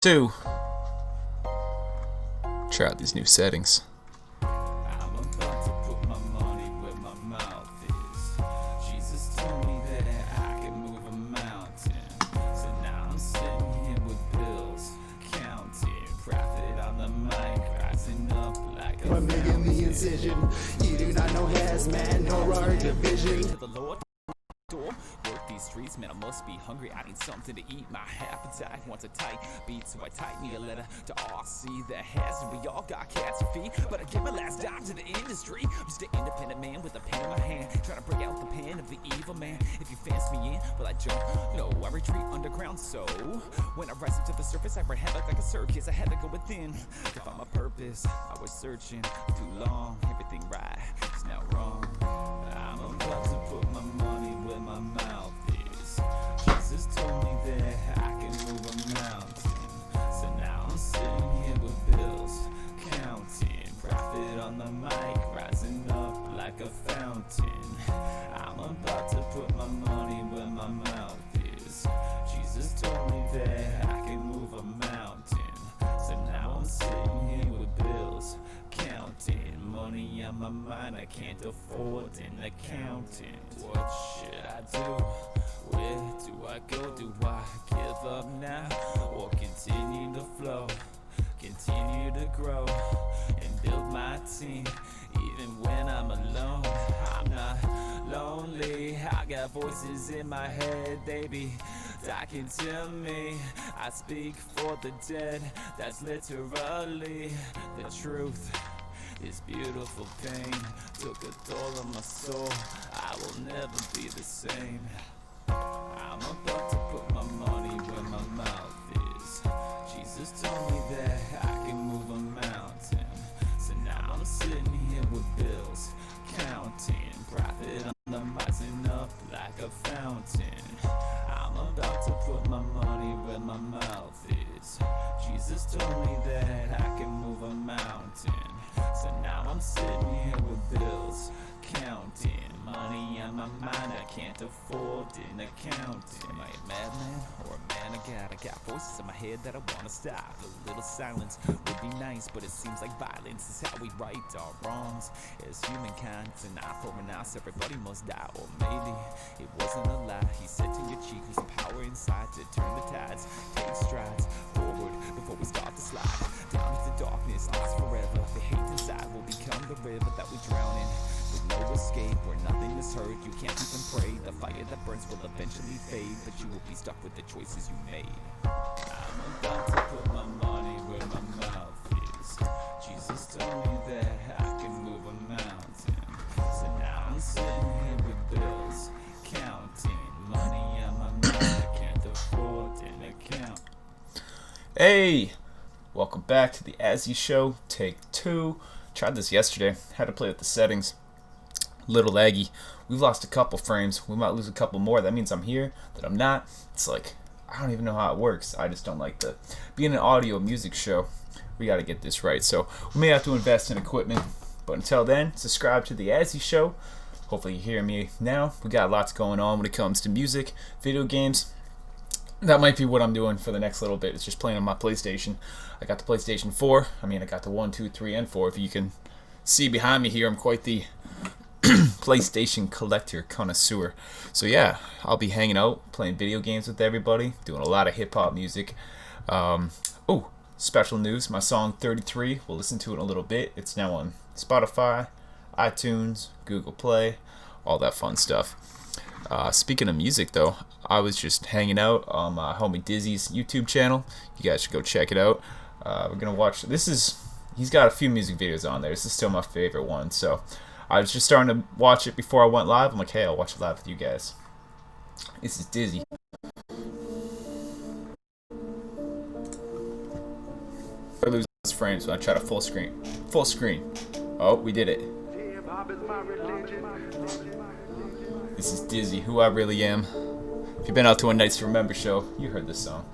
Two. Try out these new settings. I'm about to put my money where my mouth is. Jesus told me that I can move a mountain. So now I'm sitting here with bills, counting profit on the mic, rising up like a making the incision. You do not know hazmat nor our division. to the Lord. Door. Work these streets, man, I must be hungry. I need something to eat. My appetite wants a tight beat, so I type me a letter to RC that has. And we all got cats to feed, but I give my last dime to the industry. I'm just an independent man with a pen in my hand, trying to break out the pen of the evil man. If you fence me in, well, I jump. No, I retreat underground. So when I rise up to the surface, I run havoc like a circus. I had to go within to find my purpose. I was searching too long. Everything right is now wrong. I'm about to put my money where my mouth is. Jesus told me that I can move a mountain. So now I'm sitting here with bills, counting profit on the mic, rising up like a fountain. I'm about to put my money where my mouth is. Jesus told me that I can move a mountain. So now I'm sitting here with bills, counting money on my mind. I can't afford an accountant. What should I do? Where do I go? Do I give up now or continue to flow? Continue to grow and build my team. Even when I'm alone, I'm not lonely. I got voices in my head, they be talking to me. I speak for the dead, that's literally the truth. This beautiful pain took a toll on my soul. I will never be the same. I'm about to put my money where my mouth is. Jesus told me that I can move a mountain. So now I'm sitting here with bills, counting profit on the rising up like a fountain. I'm about to put my money where my mouth is. Jesus told me that I can move a mountain. So now I'm sitting here with bills, counting money on my mind. I can't afford an accountant. Am I a madman or a man of God? I got voices in my head that I wanna stop. A little silence would be nice, but it seems like violence is how we right our wrongs. As humankind, it's an eye for an eye, so everybody must die. Or maybe it wasn't a lie. He said to your cheek, who's the power inside to turn the tides. Take strides forward before we start to slide down into darkness, lost forever. The hate inside will become the river that we drown in, with no escape where nothing is heard. You can't even pray. The fire that burns will eventually fade, but you will be stuck with the choices you made. I'm about to put my money where my mouth is. Jesus told me that I can move a mountain. So now I'm sitting here with bills, counting money on my mind. I can't afford an account. Hey! Welcome back to the Azzy Show, take 2. Tried this yesterday, had to play with the settings. Little laggy. We've lost a couple frames. We might lose a couple more. That means I'm here, that I'm not. It's like, I don't even know how it works. I just don't like to be in an audio music show. We got to get this right. So we may have to invest in equipment. But until then, subscribe to the Azzy Show. Hopefully you hear me now. We got lots going on when it comes to music, video games. That might be what I'm doing for the next little bit. It's just playing on my PlayStation. I got the PlayStation 4. I mean, I got the 1, 2, 3, and 4. If you can see behind me here, I'm quite the PlayStation collector connoisseur. So yeah, I'll be hanging out, playing video games with everybody, doing a lot of hip-hop music. Oh, special news. My song 33, we'll listen to it in a little bit. It's now on Spotify, iTunes, Google Play, all that fun stuff. Speaking of music, though, I was just hanging out on my homie Dizzy's YouTube channel. You guys should go check it out. We're gonna watch. He's got a few music videos on there. This is still my favorite one. So I was just starting to watch it before I went live. I'm like, hey, I'll watch it live with you guys. This is Dizzy. I lose those frames when I try to full screen. Full screen. Oh, we did it. This is Dizzy, Who I Really Am. If you've been out to a Nights to Remember show, you heard this song.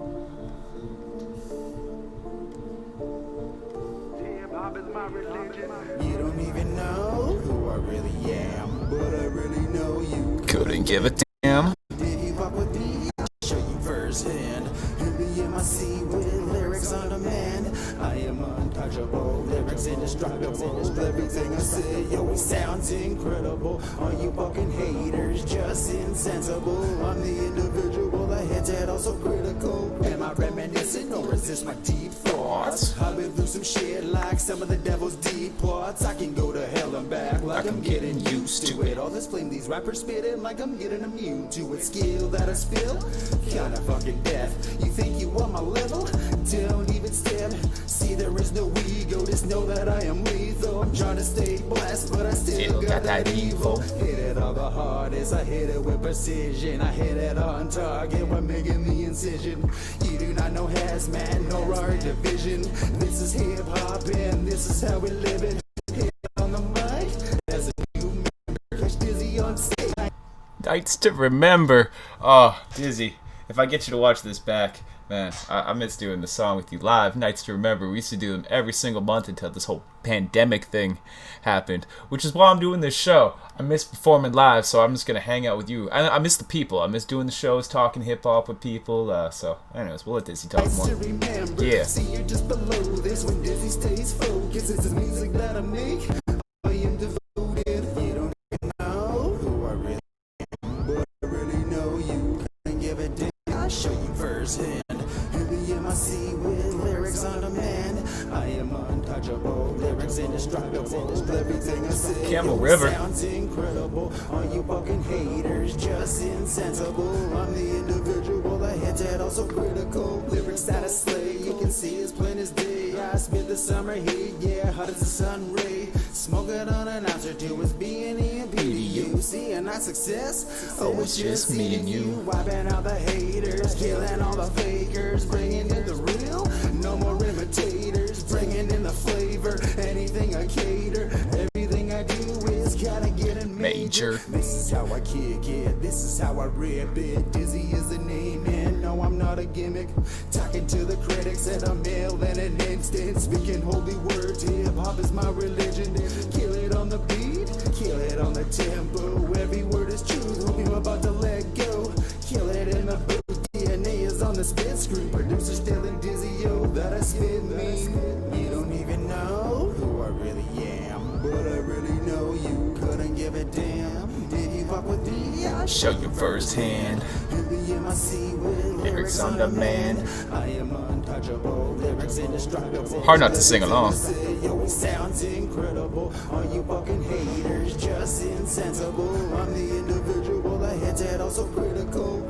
You don't even know who I really am, but I really know you. Couldn't give a damn. Did you fuck with me? I'll show you firsthand. Heavy in my seat with lyrics untouchable, lyrics indestructible. Everything I say, yo, it sounds incredible. All you fucking haters, just insensible. I'm the individual, the head's head also critical. Am I reminiscing or is this my deep thoughts? I've been through some shit like some of the devil's deep plots. I can go to hell and back like I'm getting used to it. All this flame these rappers spitting like I'm getting immune to it. Skill that I spill, kinda fucking death. You think you on my level? Don't even step. See, there is no ego, just know that I am lethal. I'm trying to stay blessed, but I still got that evil. Hit it all the hardest, I hit it with precision. I hit it on target, we're making the incision. You do not know hazmat, nor our division. This is hip hop and this is how we live it. Hit on the mic, as a new member, catch Dizzy on stage. Nights to remember. Oh, Dizzy, if I get you to watch this back, man, I miss doing the song with you live. Nights to remember. We used to do them every single month until this whole pandemic thing happened, which is why I'm doing this show. I miss performing live, so I'm just gonna hang out with you. I miss the people. I miss doing the shows, talking hip hop with people. So, anyways, we'll let Dizzy talk more. Yeah. See, you're just below this when Dizzy stays focused. It's the music that I make. I am devoted. You don't even know who I really am, but I really know you. Couldn't give a damn. I show you firsthand. In the MIC with lyrics on demand. I am untouchable, lyrics indestructible. Everything I say, Camel River sounds incredible. All you fucking haters, just insensible. I'm the individual, the head's head also critical. Lyrics that I slay, you can see as plain as day. I spit the summer heat, yeah, hot as the sun ray. Smoking on an ounce or two is B&E and PDU. Seeing not success, oh, it's just me and you. Wiping out the haters, killing all the fakers, bringing in the real, no more imitators, bringing in the flavor, anything I cater, everything I do is kinda getting major. This is how I kick it, this is how I rip it. Dizzy is the name, and no, I'm not a gimmick. Talking to the critics and I'm ill in an instant, speaking holy words. Hip hop is my religion. Kill it on the beat, kill it on the tempo. Every word is truth, hope you're about to let go. Kill it in the booth. DNA is on the spit screen. Producer still in Dizzy, yo, that I spit mean. You don't even know who I really am, but I really know you. Couldn't give a damn. Did you fuck with me? I show you firsthand. In the MIC with Lyrics on demand. I am untouchable, lyrics indestructible. Hard not to sing along. Yo, it sounds incredible. All you fucking haters, just insensible. I'm the individual, the head's head also critical.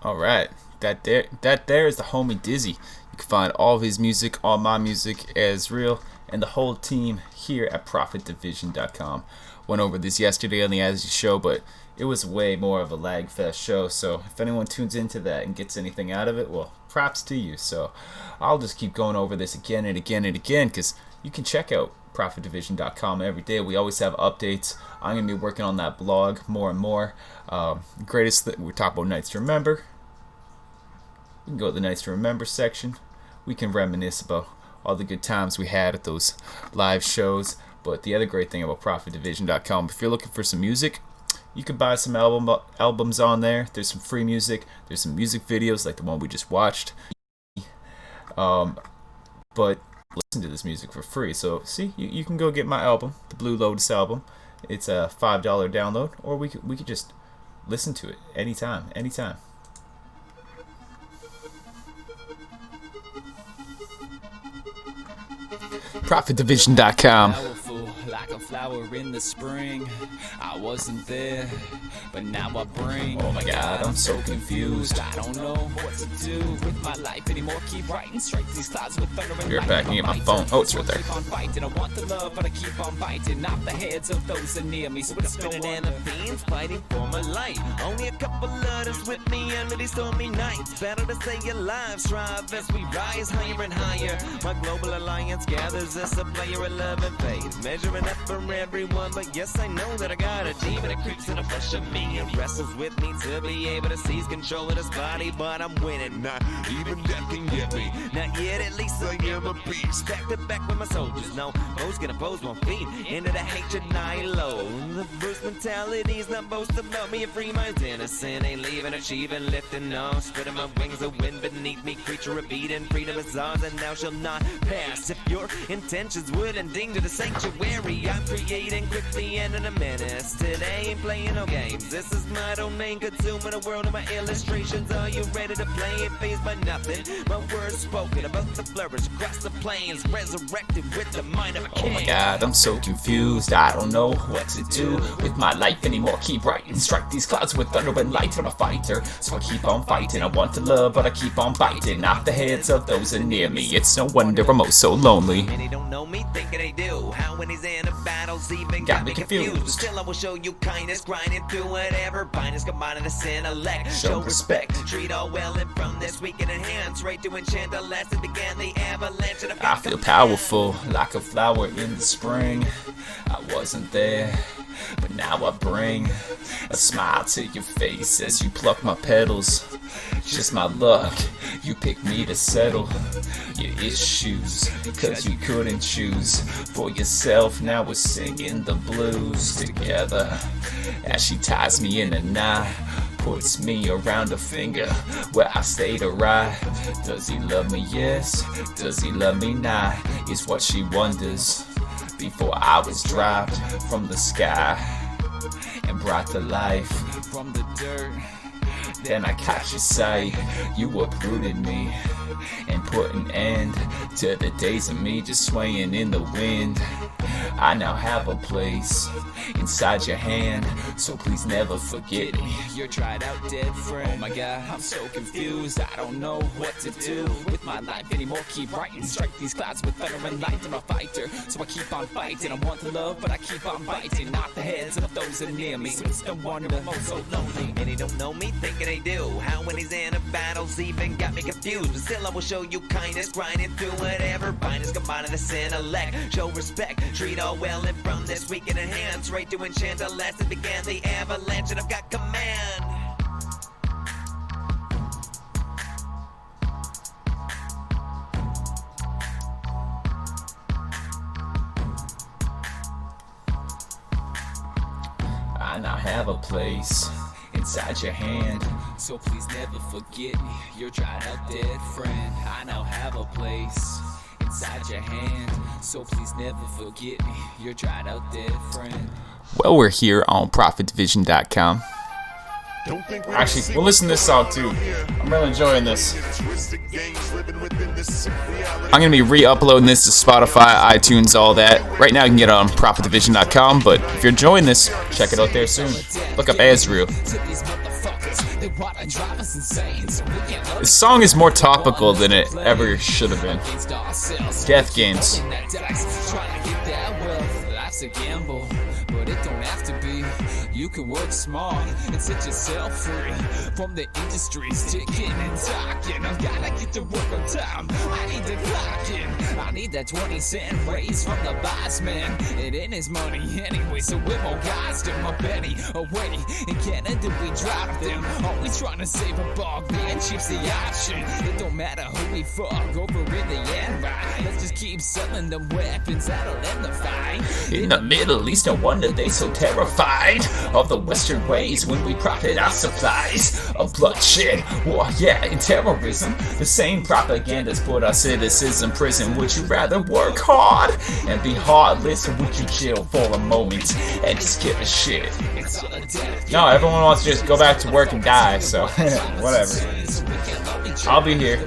Alright, that there is the homie Dizzy. You can find all of his music, all my music as real, and the whole team here at ProfitDivision.com. Went over this yesterday on the Azzy show, but it was way more of a lag fest show, so if anyone tunes into that and gets anything out of it, well, props to you. So I'll just keep going over this again and again and again, because you can check out ProfitDivision.com every day. We always have updates. I'm going to be working on that blog more and more. We talk about Nights to Remember. We can go to the Nights to Remember section. We can reminisce about all the good times we had at those live shows. But the other great thing about ProfitDivision.com, if you're looking for some music, you can buy some albums on there. There's some free music. There's some music videos like the one we just watched. But listen to this music for free. So see, you can go get my album, the Blue Lotus album. It's a $5 download, or we could just listen to it anytime. ProfitDivision.com. Powerful, like a flower in the spring. I wasn't there, but now I bring. Oh my God, I'm so confused. I don't know what to do with my life anymore. Keep writing, strike these clouds with thunder and You're lightning. backing up my phone. Oh, it's right there. Keep on fighting. I want the love, but I keep on biting off the heads of those that near me. So it's Spinning and the fiends fighting for my life. Only a couple others with me under these stormy nights. Better to stay alive, strive as we rise higher and higher. My global alliance gathers us a player 11 phase, measuring up for everyone, but yes, I know that I got a demon that creeps in the flesh of me and wrestles with me to be able to seize control of this body. But I'm winning, not even death can get me. Not yet, at least I am a beast. Back to back with my soldiers, no foes can oppose my feet into the hatred I loathe. The bruised mentality's not boast about me, and free mind's innocent. Ain't leaving, achieving, lifting off, spreading my wings, the wind beneath me. Creature of Eden, freedom is ours, and thou shalt not pass. If your intentions would endanger the sanctuary, I'm creating quickly and in a menace. Today ain't playing no games. This is my domain, consuming the world of my illustrations. Are you ready to play it? Phased by nothing. My words spoken about to flourish across the plains, resurrected with the mind of a king. Oh my god, I'm so confused. I don't know what to do with my life anymore. Keep writing, strike these clouds with thunder and light. I'm a fighter, so I keep on fighting. I want to love, but I keep on biting off the heads of those that near me. It's no wonder I'm oh so lonely. Many don't know me, thinking they do. How when he's in a battle's even got me confused. But still I will show you kindness, grinding through whatever bindings combining the sin elect. Show respect, treat all well, and from this weekend enhance. Right to enchant the last that began the avalanche. And I feel powerful, like a flower in the spring. I wasn't there, but now I bring a smile to your face as you pluck my petals. Just my luck, you picked me to settle your issues, cause you couldn't choose for yourself. Now we're singing the blues together as she ties me in a knot, puts me around her finger where I stay to ride. Does he love me? Yes. Does he love me? Not, is what she wonders. Before I was dropped from the sky and brought to life from the dirt, then I caught your sight. You uprooted me and put an end to the days of me just swaying in the wind. I now have a place inside your hand, so please never forget me. You're tried out dead friend. Oh my god, I'm so confused. I don't know what to do with my life anymore. Keep writing, strike these clouds with thunder and light. I'm a fighter, so I keep on fighting. I want to love, but I keep on biting off the heads of those that near me. So it's no wonder I'm so lonely. Many don't know me, thinking they do. How when he's in a battle's even got me confused. But still I will show you kindness, grinding through whatever bindings combining the sin elect. Show respect, treat all well, and from this weekend enhance. Right to enchant the last that began the avalanche, and I've got command. I now have a place inside your hand, so please never forget me. You're tried out dead friend. I now have a place inside your hand, so please never forget me. You're tried out dead friend. Well, we're here on ProfitDivision.com. Actually, we'll listen to this song too. I'm really enjoying this. I'm going to be re-uploading this to Spotify, iTunes, all that. Right now you can get it on ProfitDivision.com, but if you're enjoying this, check it out there soon. Look up Azzy. This song is more topical than it ever should have been. Death games. Life's a gamble, but it don't have to be. You can work smart and set yourself free from the industry's ticking and talking. I've gotta get to work on time. I need to clock in. I need that 20-cent raise from the boss man. It ain't his money anyway, so it won't cost him a penny away. In Canada we drop them, always trying to save a buck. Being cheap's the option. It don't matter who we fuck over in the end, right? Let's just keep selling them weapons that'll end the fight. In the Middle East, no wonder they so terrified of the Western ways when we profit our supplies of bloodshed, war, yeah, and terrorism. The same propaganda's put our citizens in prison. Would you rather work hard and be heartless, or would you chill for a moment and just give a shit? No, everyone wants to just go back to work and die, so whatever. I'll be here.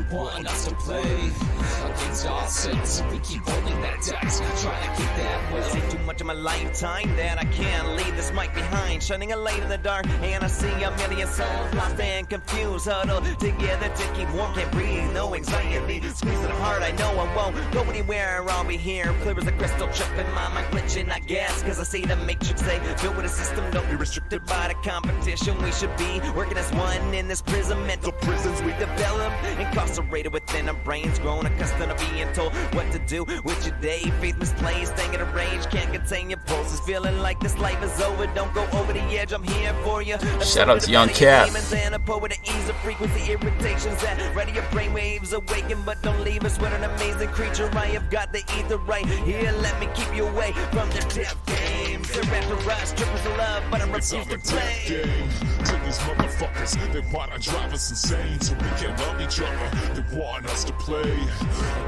Too much of my lifetime that I can't leave this mic behind, shining a light in the dark, and I see a million souls lost and confused, huddled together to keep warm, can't breathe, no anxiety, squeezing hard, I know I won't go anywhere, I'll be here, clear as a crystal, tripping my mind glitching, I guess, cause I see the matrix, they built with a system, don't be restricted by the competition, we should be working as one in this prison, mental prisons we develop, incarcerated within our brains, grown accustomed instead of being told what to do with your day. Faith misplaced, thinking arranged, can't contain your pulses. Feeling like this life is over, don't go over the edge. I'm here for you. Shout out to Young Cat. And a poet to ease the frequency irritations that ready your brainwaves awaken, but don't leave us with an amazing creature. I have got the ether right here. Let me keep you away from the death games. They're after us, strippers of love, but I refuse to play. Game to these motherfuckers, they wanna drive us insane so we can't love each other. They want us to play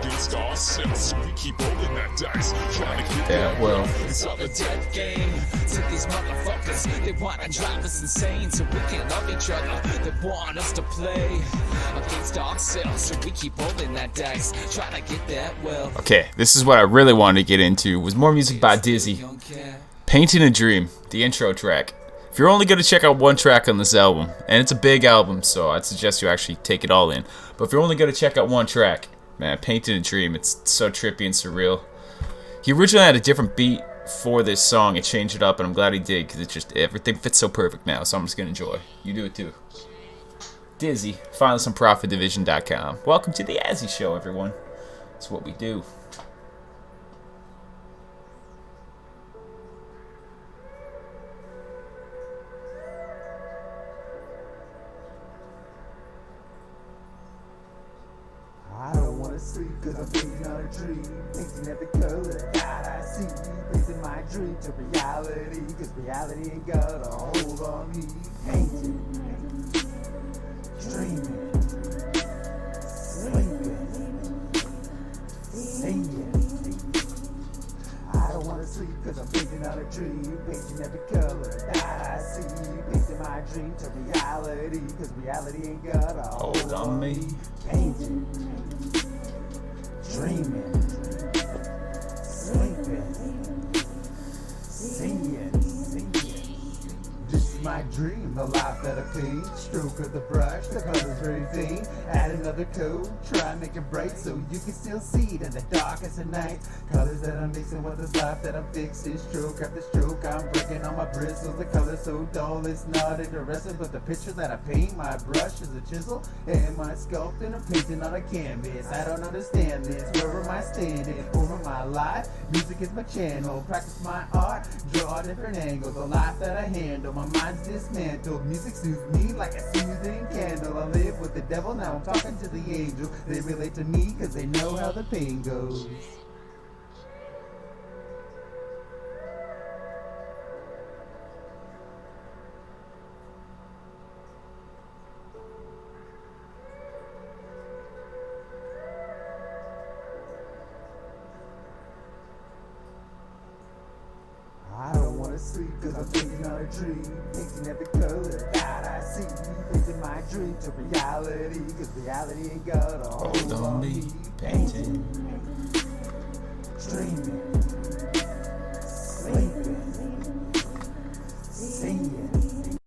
against ourselves, so we keep rolling that dice, trying to get Yeah, well. It's all a dead game to these motherfuckers. They wanna drive us insane so we can't love each other. They want us to play against ourselves, so we keep rolling that dice, trying to get that well. Okay, this is what I really wanted to get into, was more music by Dizzy. Painting a Dream, the intro track. If you're only going to check out one track on this album, and it's a big album, so I'd suggest you actually take it all in. But if you're only going to check out one track, man, Painting a Dream, it's so trippy and surreal. He originally had a different beat for this song and changed it up, and I'm glad he did, because it just, everything fits so perfect now, so I'm just going to enjoy. You do it too. Dizzy, find us on ProfitDivision.com. Welcome to the Azzy Show, everyone. That's what we do. I don't wanna sleep cause I'm painting on a dream, painting every color that I see, painting my dream to reality, cause reality ain't got a hold on me. Painting, dreaming, sleeping, singing. I don't wanna sleep cause I'm painting on a dream, painting every color that I see, painting my dream to reality, cause reality ain't got a hold on me. Painting, dreaming, sleeping, singing. This is my dream, the life that I paint. Stroke of the brush, the colors very faint. Add another coat, try and make it bright so you can still see it in the darkest of night. Colors that I'm mixing with this life that I'm fixing. Stroke after stroke, I'm breaking on my bristles. The color so dull, it's not interesting. But the picture that I paint, my brush is a chisel. And my sculpting, I'm painting on a canvas. I don't understand this, where am I standing? Over my life, music is my channel. Practice my art, draw different angles. The life that I handle, my mind's dismantled. Music soothes me like a soothing candle. I live with the devil, now I'm talking to the angel. They relate to me cause they know how the pain goes. I don't wanna sleep cause I'm painting on a dream, painting every color that I see, painting my dream to reality, cause reality ain't got a hold on me. Painting, dreaming, sleeping, singing.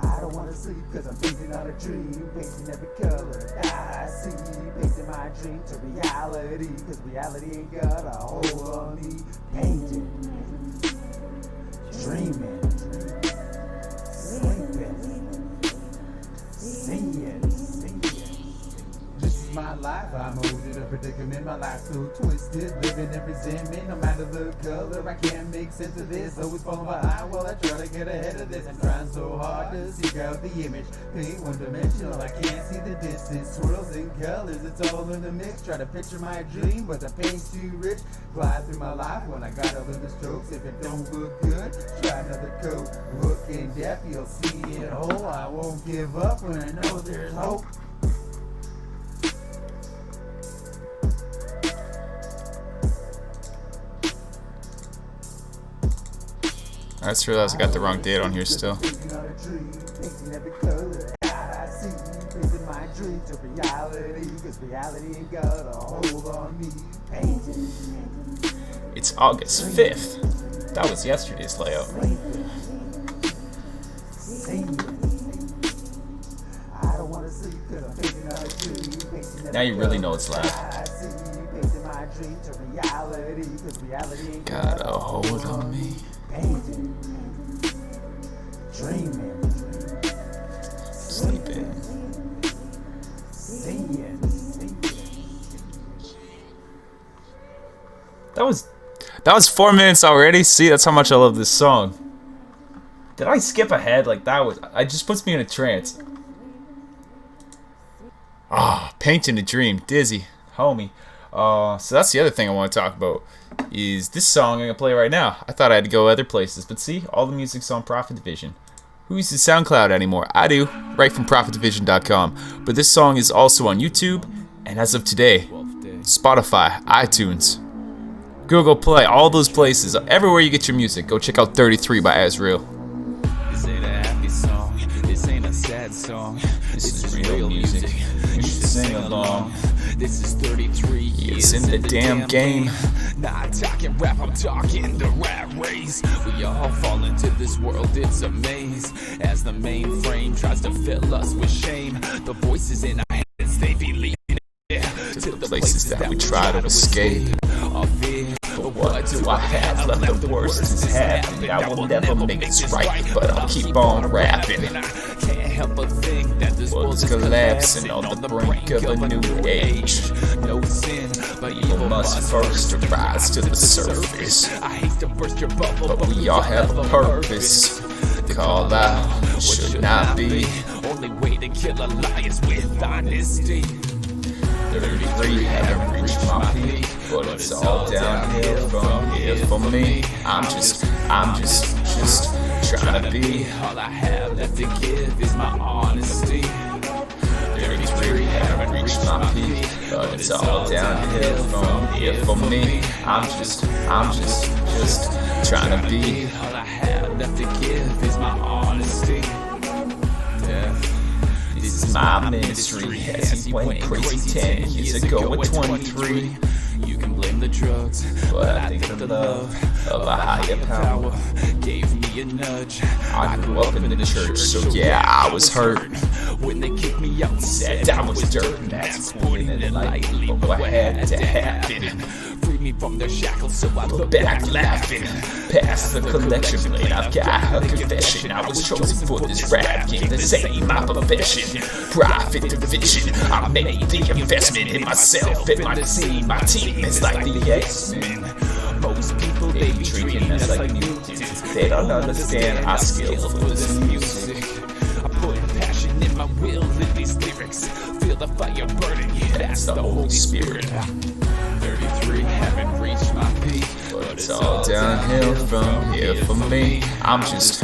I don't wanna sleep cause I'm painting on a dream, painting every color that I see, painting my dream to reality, cause reality ain't got a hold on me. Painting, dreaming, sleeping, singing. This is my life, I'm in a predicament, my life's so twisted, living in resentment, no matter the color, I can't make sense of this, always falling behind while I try to get ahead of this, I'm trying so hard to seek out the image, paint one dimensional, I can't see the distance, swirls and colors, it's all in the mix, try to picture my dream, but the paint's too rich, glide through my life when I got all of the strokes, if it don't look good, try another coat, look in depth, you'll see it whole, I won't give up when I know there's hope. I just realized I got the wrong date on here still. It's August 5th. That was yesterday's layout. Now you really know it's loud. Got a hold on me. Dreaming, Sleeping. singing. That was 4 minutes already. See, that's how much I love this song. Did I skip ahead? Like that was. It just puts me in a trance. Ah, Painting a Dream, Dizzy, homie. So that's the other thing I want to talk about. Is this song I'm gonna play right now? I thought I had to go other places, but see, all the music's on Prophet Division. Who uses SoundCloud anymore? I do, right from ProphetDivision.com. But this song is also on YouTube, and as of today, Spotify, iTunes, Google Play, all those places, everywhere you get your music. Go check out 33 by Azrael. This ain't a happy song, this ain't a sad song. This is real music. You should sing along. This is 33 years It's in the damn game. Not talking rap, I'm talking the rat race. We all fall into this world, it's a maze. As the mainframe tries to fill us with shame, the voices in our heads, they be leading To the places that we try to escape. But what do I have left? The worst is happening. I will never make this right, but I'll keep on rapping. Can't help but think that this World is collapsing on the brink of a new age. No sin, but Evil must first rise to the surface. I hate to burst your bubble, But we all have a purpose. Call out should not be. Only way to kill a lie is with honesty. 33 haven't reached my peak, but it's all downhill from here for me. I'm just trying to be. All I have left to give is my honesty. 33 haven't reached my peak, but it's all downhill from here for me. I'm just trying to be. All I have left to give is my honesty. This is my ministry, as he went crazy 10 years ago at 23. You can blame the drugs, But I think the love of a higher power. gave me a nudge. I grew up in the church, so yeah, I was hurt. When they kicked me out, Said I was dirt, and that's putting it lightly, but what had to happen? Freed me from their shackles, so I look Back laughing, past the collection plate. I've got a confession. I was chosen for this rap game. This ain't my profession. Profit division. I made the investment in myself and my team. My team is like the X-Men. most people, They be treating us like mutants. They don't understand our skill for this music. I put passion in my will in these lyrics. Feel the fire burning, yeah, that's the Holy Spirit. 33 haven't reached my peak, But it's all downhill from here for me. I'm just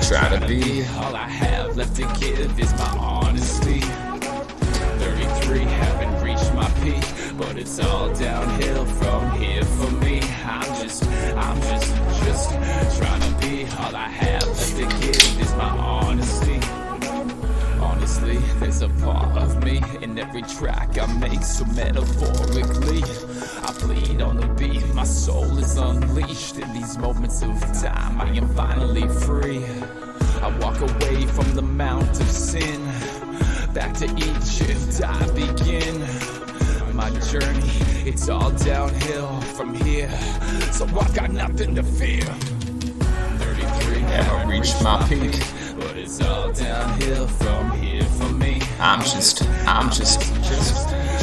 trying to be. all I have left to give is my honesty. 33 haven't reached my peak, but it's all downhill from here for me. I'm just trying to be. All I have left to give is my honesty. Honestly, there's a part of me in every track I make, so metaphorically I bleed on the beat. My soul is unleashed in these moments of time. I am finally free. I walk away from the mount of sin, back to Egypt I begin my journey. It's all downhill from here, so I've got nothing to fear. 33 Haven't reached my peak. but it's all downhill from here for me. I'm just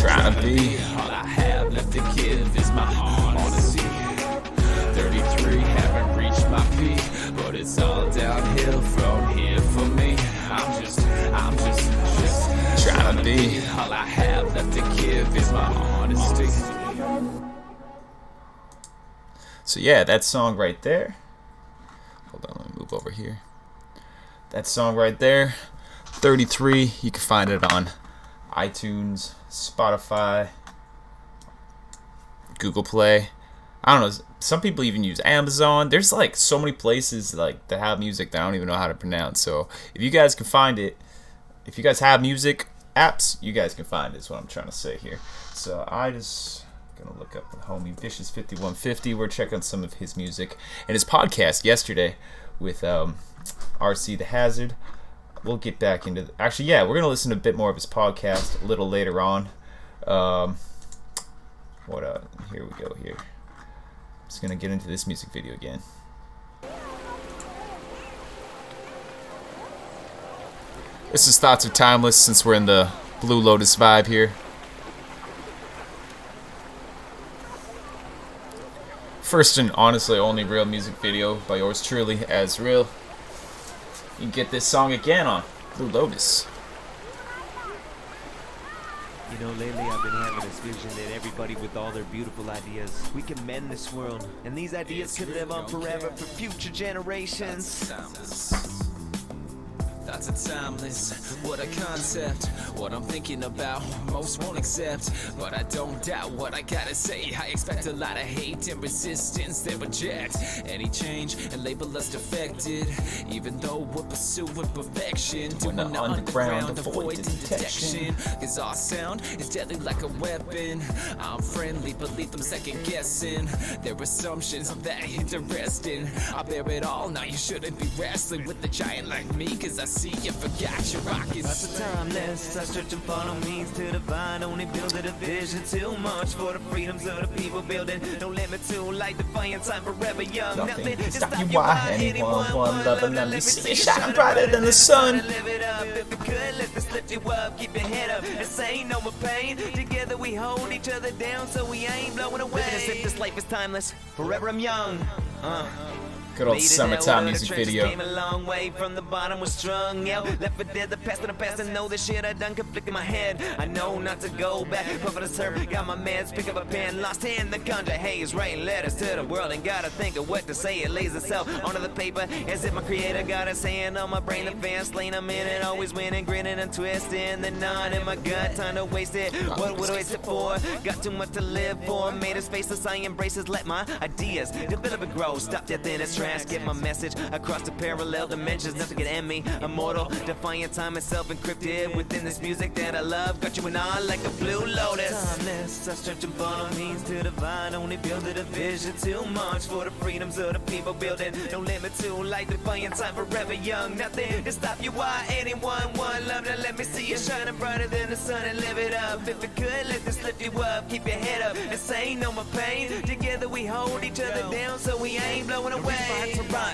trying to be. All I have left to give is my honesty. 33 haven't reached my peak, but it's all downhill from here for me. I'm just Trying to be. all I have left to give is my honesty. So yeah, that song right there. Hold on, let me move over here. That song right there, 33. You can find it on iTunes, Spotify, Google Play. I don't know. Some people even use Amazon. There's like so many places like that have music that I don't even know how to pronounce. So if you guys can find it, if you guys have music apps, you guys can find it. Is what I'm trying to say here. So I just gonna look up the homie Vicious 5150. We're checking some of his music and his podcast yesterday with RC the Hazard. We'll get back into actually, yeah, we're gonna listen to a bit more of his podcast a little later on. Here we go. Here, just gonna get into this music video again. This is Thoughts Are Timeless, since we're in the Blue Lotus vibe here. First and honestly only real music video by yours truly, As Real. You can get this song again on Blue Lotus. You know, lately I've been having this vision that everybody with all their beautiful ideas, we can mend this world, and these ideas could live on forever for future generations. That's a timeless, what a concept. What I'm thinking about, most won't accept. But I don't doubt what I gotta say. I expect a lot of hate and resistance that reject any change and label us defected. Even though we're pursuing perfection, doing the underground, avoiding detection. Cause our sound is deadly like a weapon. I'm friendly, but leave them second guessing. Their assumptions are that interesting. I bear it all, now you shouldn't be wrestling with a giant like me. Cause I see you forgot your rockets. That's a timeless, I search and follow means to divine. Only build a division, too much for the freedoms of the people building. No limit to light, defiant time, forever young. Nothing can stop you, why anyone, one love, and let me see it shine brighter than the sun. Live it up, if we could, let this lift you up, keep your head up, and say no more pain. Together we hold each other down, so we ain't blowing away. Living as if this life is timeless, forever I'm young. Good old summertime music video. Came a long way from the bottom, was strung out. Left for dead, the past and the past, and know the shit I done conflict in my head. I know not to go back, but for the serve, got my meds, pick up a pen, lost in the conjure haze, writing letters to the world, and gotta think of what to say. It lays itself onto the paper, as if my creator got his hand on my brain. The fans slain, I'm in it, always winning, grinning and twisting. The none in my gut, time to waste it. What would I waste it for? Got too much to live for. Made a spaceless, I embrace it, let my ideas develop and grow. Stop death in its tracks, get my message across the parallel dimensions. Nothing can end me, immortal, defiant time itself encrypted within this music that I love. Got you and I like a blue lotus. Timeless, I stretch and follow means to divine. Only build a division, too much for the freedoms of the people building. No limit to light, defiant time, forever young. Nothing to stop you, why anyone, one love. Now let me see you shining brighter than the sun and live it up. If it could, let this lift you up, keep your head up, and say no more pain. Together we hold each other down, so we ain't blowing away.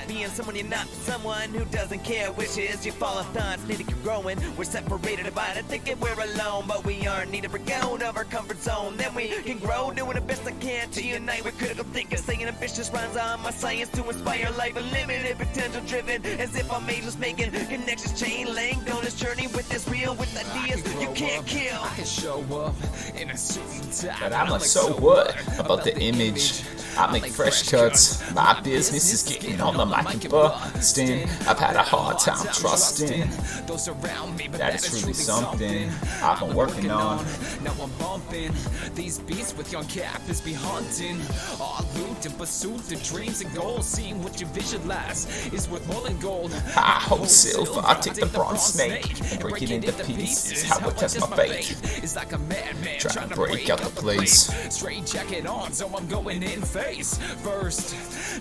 Being someone you're not, someone who doesn't care wishes you follow thoughts, need to keep growing. We're separated, divided, thinking we're alone, but we aren't. Need to break out of our comfort zone, then we can grow, doing the best I can to unite with critical thinking, saying ambitious rhymes on my science to inspire life, unlimited potential driven, as if I'm ageless, making connections, chain link on this journey with this real, with ideas you can't kill. I can show up in a suit and tie. But I'm like, so what about the image? I make fresh cuts. My business is getting on the mic and busting. I've had a hard time trusting. Those around me, but That is truly something I've been working on. Now I'm bumping these beats with young captains be hunting. All loot and pursuit the dreams and goals. Seeing what you visualize is worth more than gold. I hold silver, I take the bronze snake and break it into pieces. How I test my fate. It's like a madman Trying to break out the place. Straight jacket on, so I'm going in face first.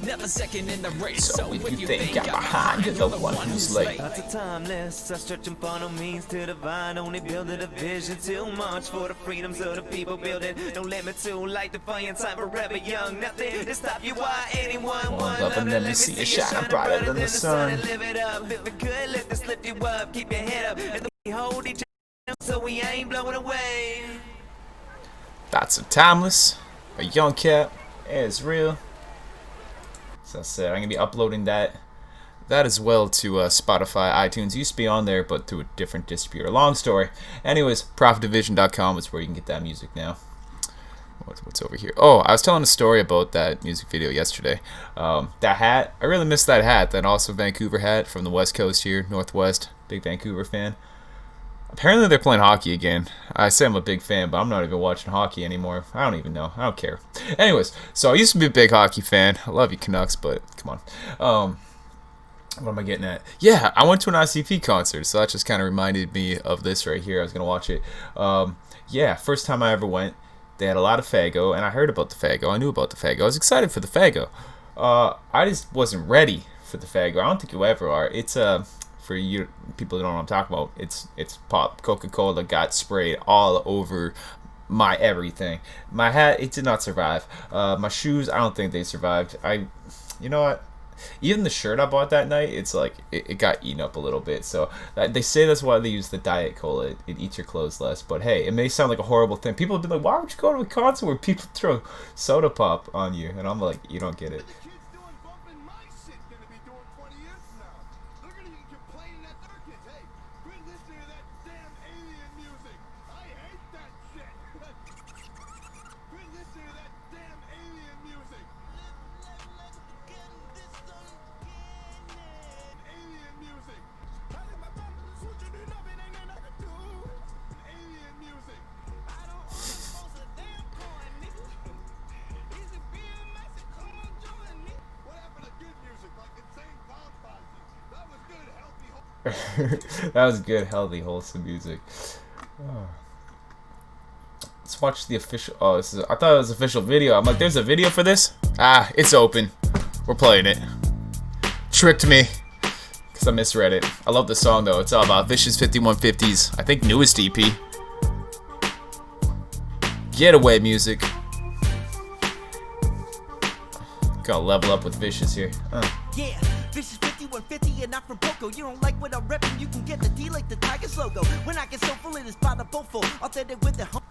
Never second in the race. So if you think I'm behind, you're the one who's late. That's a timeless, I stretch and follow means to divine. Only build a division, too much for the freedoms of the people building. No limit to light, defiant time, forever young. Nothing to stop you, why anyone, one love, and let me see you shine brighter than the sun. Live it up, if we could, let this lift you up, keep your head up, and we hold each other so we ain't blowing away. That's a timeless, a young cat, As Real. So I said I'm gonna be uploading that as well to Spotify, iTunes. It used to be on there, but through a different distributor. Long story. Anyways, ProfitDivision.com is where you can get that music now. What's over here? Oh, I was telling a story about that music video yesterday. That hat, I really missed that hat. That also Vancouver hat from the West Coast here, Northwest. Big Vancouver fan. Apparently they're playing hockey again. I say I'm a big fan, but I'm not even watching hockey anymore. I don't even know. I don't care. Anyways, so I used to be a big hockey fan. I love you Canucks, but come on. What am I getting at? Yeah, I went to an ICP concert, so that just kind of reminded me of this right here. I was going to watch it. Yeah, first time I ever went, they had a lot of Faygo, and I heard about the Faygo. I knew about the Faygo. I was excited for the Faygo. I just wasn't ready for the Faygo. I don't think you ever are. It's for you people who don't know what I'm talking about, it's pop. Coca-Cola got sprayed all over my everything. My hat, it did not survive. My shoes, I don't think they survived. You know what? even the shirt I bought that night, it's like it got eaten up a little bit. So they say that's why they use the Diet Cola. It eats your clothes less. But hey, it may sound like a horrible thing. People have been like, why would you go to a concert where people throw soda pop on you? And I'm like, you don't get it. That was good, healthy, wholesome music. Oh. Let's watch the official. Oh, this is. I thought it was official video. I'm like, there's a video for this. Ah, it's open. We're playing it. Tricked me, cause I misread it. I love the song though. It's all about Vicious 5150's, I think, newest EP. Getaway music. Gotta level up with Vicious here. Yeah, Vicious 5150 and I'm from Poco. You don't like what I'm repping, you can get the D like the Tigers logo. When I get so full, it is by the boatful. Authentic with the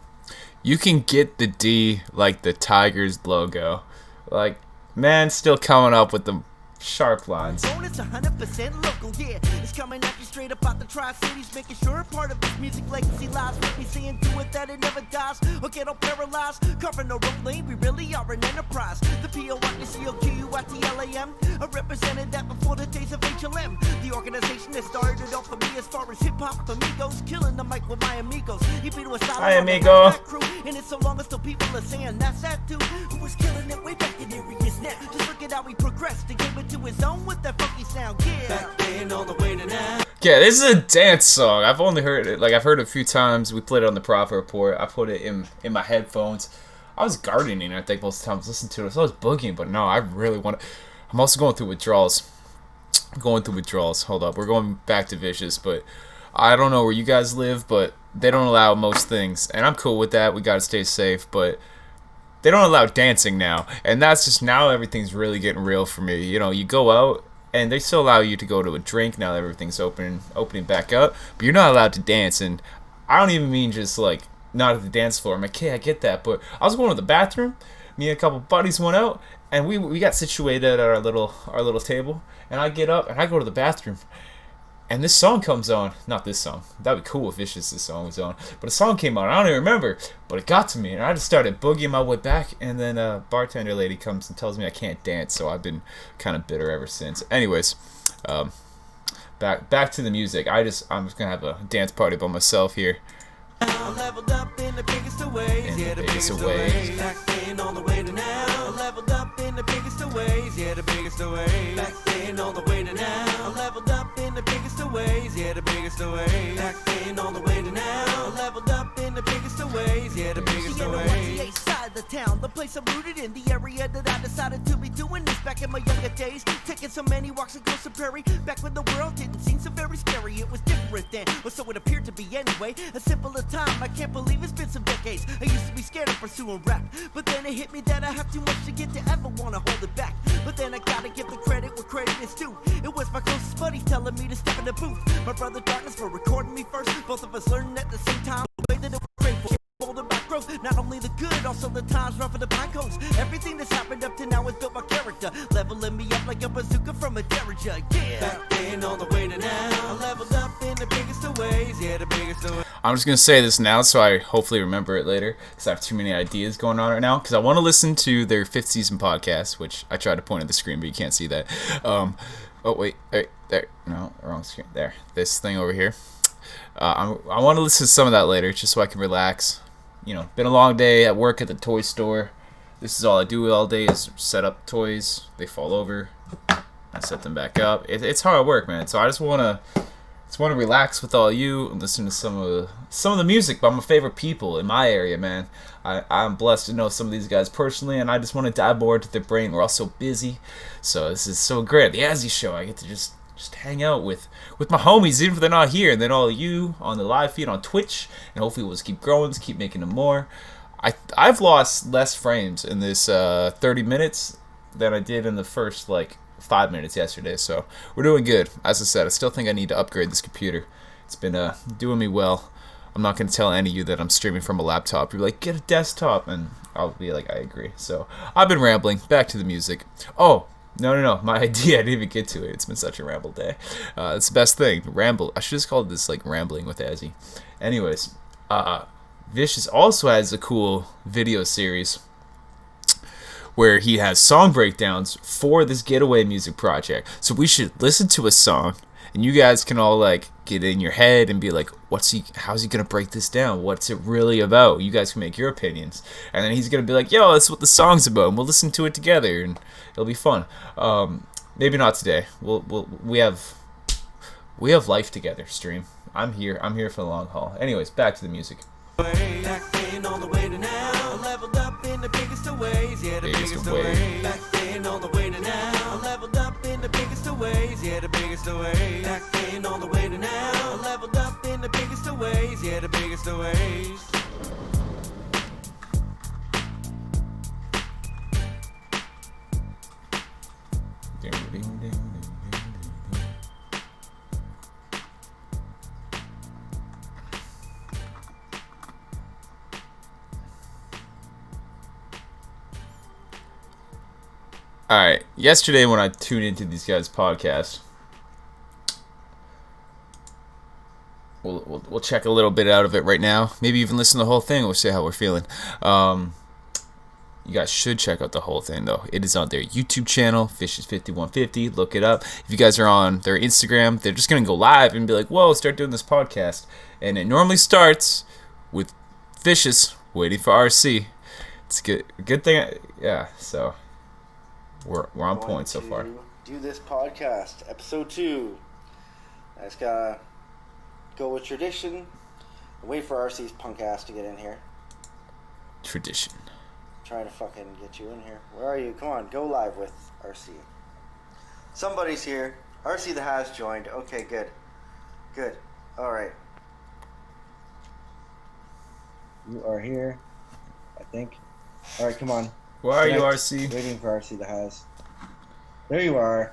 You can get the D like the Tigers logo. Like, man, still coming up with the sharp lines. It's 100% local, yeah. It's coming at you straight up out the Tri-Cities, making sure a part of this music legacy lies with me, saying do it that it never dies or get all paralyzed. Covering the road lane, we really are an enterprise. The P-O-I-C-O-Q-U-I-T-L-A-M. I represented that before the days of HLM. The organization that started off for me as far as hip-hop amigos, killing the mic with my amigos. He beat to a solid Hi, amigo. crew, and it's so long as still people are saying that's that dude who was killing it way back in areas now. Just look at how we progressed and gave it to his own with that funky sound, yeah. Back then all the way to now. Yeah, this is a dance song. I've only heard it, like I've heard it a few times. We played it on the Profit Report. I put it in my headphones. I was gardening, I think, most of the time I was listening to it. So I was boogieing, but no, I really want to. I'm also going through withdrawals. Hold up. We're going back to Vicious, but I don't know where you guys live, but they don't allow most things. And I'm cool with that. We got to stay safe, but they don't allow dancing now. And that's just now everything's really getting real for me. You know, you go out and they still allow you to go to a drink now that everything's opening back up, but you're not allowed to dance. And I don't even mean just like not at the dance floor. I'm like, hey, I get that, but I was going to the bathroom. Me and a couple buddies went out, and we got situated at our little table. And I get up and I go to the bathroom, and this song comes on. Not this song. That'd be cool if Vicious this song was on. But a song came on. I don't even remember, but it got to me, and I just started boogieing my way back. And then a bartender lady comes and tells me I can't dance, so I've been kind of bitter ever since. Anyways, back to the music. I'm just gonna have a dance party by myself here. Leveled up in the biggest of ways, yeah, the biggest of ways. Back then all the way to now. Leveled up in the biggest of ways, yeah, the biggest of ways. Back then all the way to now. Leveled up in the biggest of ways, yeah, the biggest of ways. Back then all the way to now. Leveled up in the biggest of ways, yeah, the biggest of ways. Side of the town, the place I'm rooted in, the area that I decided to be doing this back in my younger days. Taking so many walks across the prairie, back when the world didn't seem so very scary. It was different then, or so it appeared to be anyway. A simpler time, I can't believe it's been some decades. I used to be scared of pursuing rap, but then it hit me that I have too much to get to ever wanna hold it back. But then I gotta give the credit where credit is due. It was my closest buddies telling me to step in the booth. My brother Darkness for recording me first. Both of us learning at the same time the way that it was grateful. Bold about growth, not only the good, also the times rough of the pine cones. Everything that's happened up to now has built my character, leveling me up like a bazooka from a Derringer. Yeah, back then all the way to now. I leveled up in the biggest of ways, yeah, the biggest of ways. I'm just going to say this now so I hopefully remember it later, because I have too many ideas going on right now, because I want to listen to their 5th season podcast, which I tried to point at the screen, but you can't see that. Oh, wait, there, no, wrong screen, there, this thing over here. I want to listen to some of that later, just so I can relax. You know, been a long day at work at the toy store. This is all I do all day is set up toys. They fall over. I set them back up. It's hard work, man. So I just want to relax with all you and listen to some of the music by my favorite people in my area, man. I'm blessed to know some of these guys personally, and I just want to dive more into their brain. We're all so busy, so this is so great. The Azzy Show, I get to just hang out with my homies, even if they're not here, and then all of you on the live feed on Twitch, and hopefully we'll just keep growing, just keep making them more. I've lost less frames in this 30 minutes than I did in the first like 5 minutes yesterday, so we're doing good. As I said, I still think I need to upgrade this computer. It's been doing me well. I'm not going to tell any of you that I'm streaming from a laptop. You're like, get a desktop, and I'll be like, I agree. So I've been rambling. Back to the music. Oh, no. My idea, I didn't even get to it. It's been such a ramble day. It's the best thing. Ramble. I should just call this like rambling with Azzy. Anyways, Vicious also has a cool video series where he has song breakdowns for this getaway music project. So we should listen to a song, and you guys can all like get in your head and be like, how's he gonna break this down? What's it really about? You guys can make your opinions, and then he's gonna be like, yo, that's what the song's about, and we'll listen to it together, and it'll be fun. Maybe not today. We have life together. Stream. I'm here for the long haul. Anyways, back to the music. Back then on the way to now, leveled up in the biggest of ways, yeah, the biggest of ways. Back then on the way to now, leveled up in the biggest of ways, yeah, the biggest of ways. Back then on the way to now, leveled up in the biggest of ways, yeah, the biggest of ways. Alright, yesterday when I tuned into these guys' podcast, we'll check a little bit out of it right now. Maybe even listen to the whole thing. We'll see how we're feeling. You guys should check out the whole thing, though. It is on their YouTube channel, Fishes5150. Look it up. If you guys are on their Instagram, they're just going to go live and be like, whoa, start doing this podcast. And it normally starts with Fishes waiting for RC. It's good thing. Yeah, so we're on point so far. Do this podcast, episode 2. I just gotta go with tradition and wait for RC's punk ass to get in here. Tradition. Trying to fucking get you in here. Where are you? Come on, go live with RC. Somebody's here. RC the has joined. Okay, good. Good. Alright. You are here, I think. Alright, come on. Where are you, RC? Waiting for RC the has. There you are.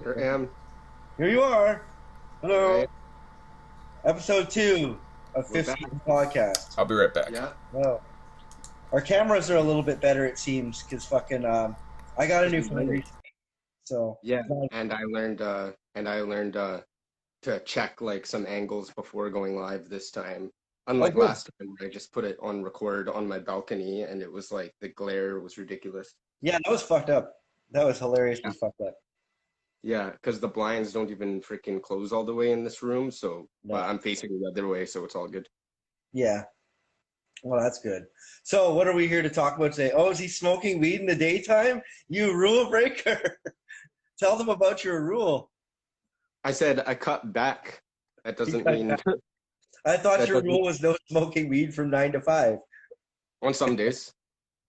Here I am. Here you are. Hello. Right. Episode 2 of 15 podcast. I'll be right back. Yeah. No. Our cameras are a little bit better, it seems, because fucking I got a new phone recently. So Yeah, and I learned to check like some angles before going live this time. Unlike good. last time, I just put it on record on my balcony, and it was like the glare was ridiculous. Yeah, that was fucked up. That was hilariously fucked up. Yeah, because the blinds don't even freaking close all the way in this room, so No. I'm facing the other way, so it's all good. Yeah. Well, that's good. So, what are we here to talk about today? Oh, is he smoking weed in the daytime? You rule breaker. Tell them about your rule. I said I cut back. That doesn't mean I thought That your doesn't- rule was no smoking weed from 9 to 5. on some days.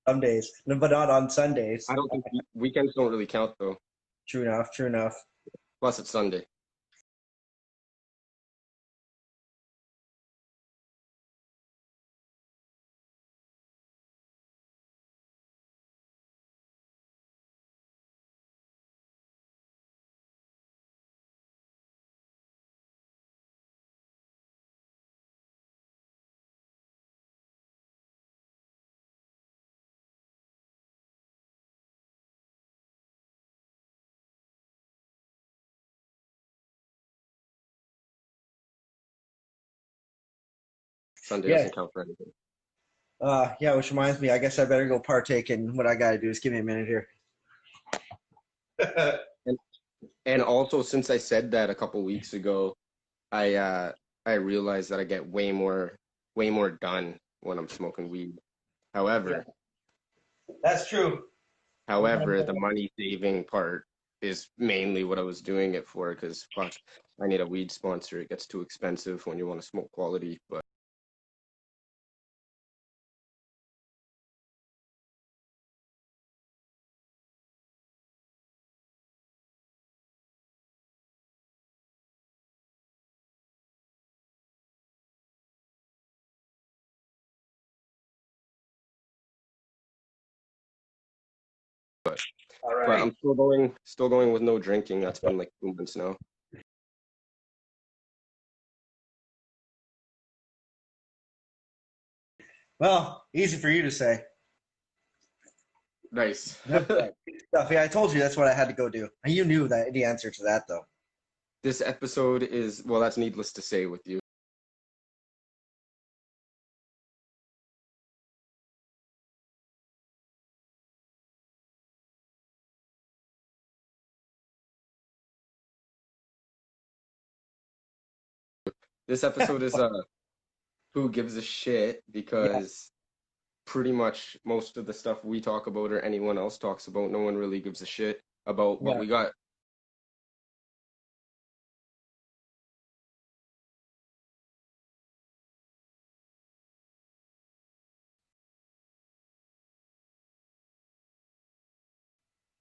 Some days, no, but not on Sundays. I don't think weekends don't really count though. True enough. True enough. Plus it's Sunday. Sunday Yeah. doesn't count for anything. Yeah, which reminds me, I guess I better go partake in what I gotta do. Just give me a minute here. And also, since I said that a couple weeks ago, I realized that I get way more done when I'm smoking weed. However, That's true. the money saving part is mainly what I was doing it for. Because fuck, I need a weed sponsor. It gets too expensive when you want to smoke quality. But All but right. I'm still going with no drinking. That's been like 2 months now. Well, easy for you to say. Nice. Good stuff. Yeah, I told you that's what I had to go do. And you knew that the answer to that, though. This episode is, well, that's needless to say with you. This episode is who gives a shit, Yeah. because pretty much most of the stuff we talk about or anyone else talks about, no one really gives a shit about what Yeah. we got.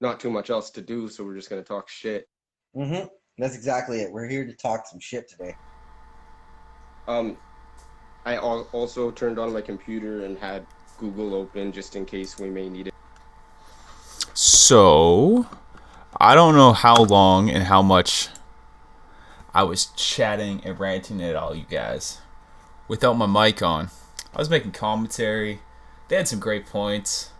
Not too much else to do, so we're just gonna talk shit. Mm-hmm. That's exactly it. We're here to talk some shit today. I also turned on my computer and had Google open just in case we may need it. So, I don't know how long and how much I was chatting and ranting at all you guys without my mic on. I was making commentary. They had some great points,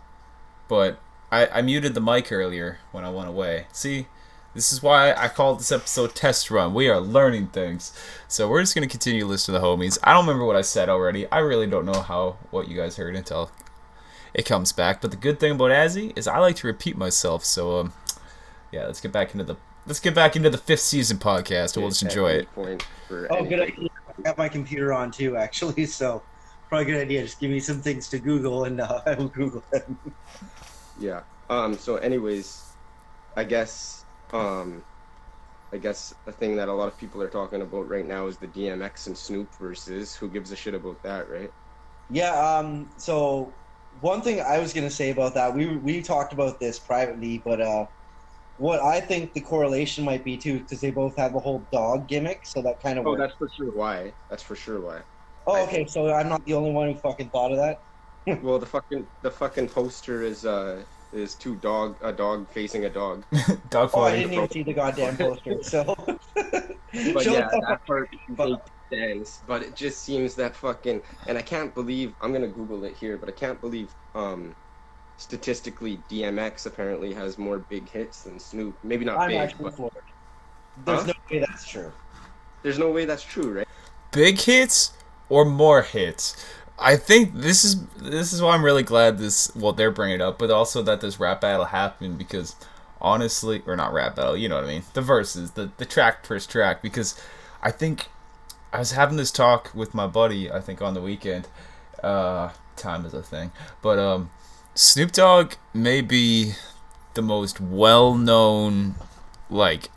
but I muted the mic earlier when I went away. See, this is why I called this episode Test Run. We are learning things. So we're just going to continue listening to the homies. I don't remember what I said already. I really don't know what you guys heard until it comes back. But the good thing about Azzy is I like to repeat myself. So yeah, let's get back into the fifth season podcast. We'll just enjoy it. Point for Oh, good anything. idea. I got my computer on too, actually. So probably a good idea. Just give me some things to Google, and I will Google them. Yeah. So anyways, I guess the thing that a lot of people are talking about right now is the DMX and Snoop versus. Who gives a shit about that, right? Yeah. So one thing I was gonna say about that, we talked about this privately, but what I think the correlation might be too, because they both have the whole dog gimmick, so that kind of Oh, works. that's for sure why. That's for sure why. Oh, okay. So I'm not the only one who fucking thought of that. Well, the fucking poster is a dog facing a dog. Dog Oh, I fighting. didn't even see the goddamn poster. So, But Shut yeah, the that fuck part up. makes sense. But it just seems that fucking, and I can't believe, I'm gonna Google it here, but I can't believe statistically DMX apparently has more big hits than Snoop. Maybe not I'm big, actually but floored. There's Huh? no way that's true. there's no way that's true, right? Big hits or more hits. I think this is why I'm really glad they're bringing it up, but also that this rap battle happened because honestly, or not rap battle, you know what I mean, the verses, the track per track, because I think I was having this talk with my buddy, I think on the weekend, time is a thing, but Snoop Dogg may be the most well-known, like,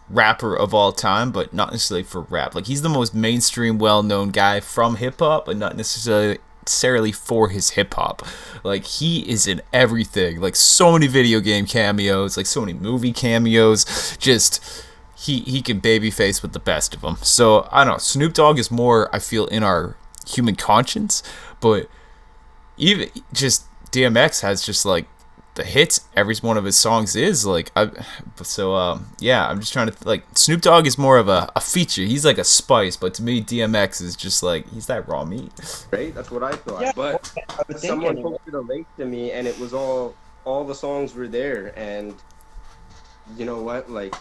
rapper of all time, but not necessarily for rap. Like, he's the most mainstream, well-known guy from hip-hop, but not necessarily for his hip-hop. Like, he is in everything. Like, so many video game cameos, like, so many movie cameos. Just, he can babyface with the best of them. So, I don't know. Snoop Dogg is more, I feel, in our human conscience, but even just DMX has just, like, the hits every one of his songs is like yeah, I'm just trying to like Snoop Dogg is more of a feature. He's like a spice, but to me DMX is just like he's that raw meat, Right? That's what I thought. Yeah, But I would think someone anyway. posted a link to me, and it was all the songs were there, and you know what, like,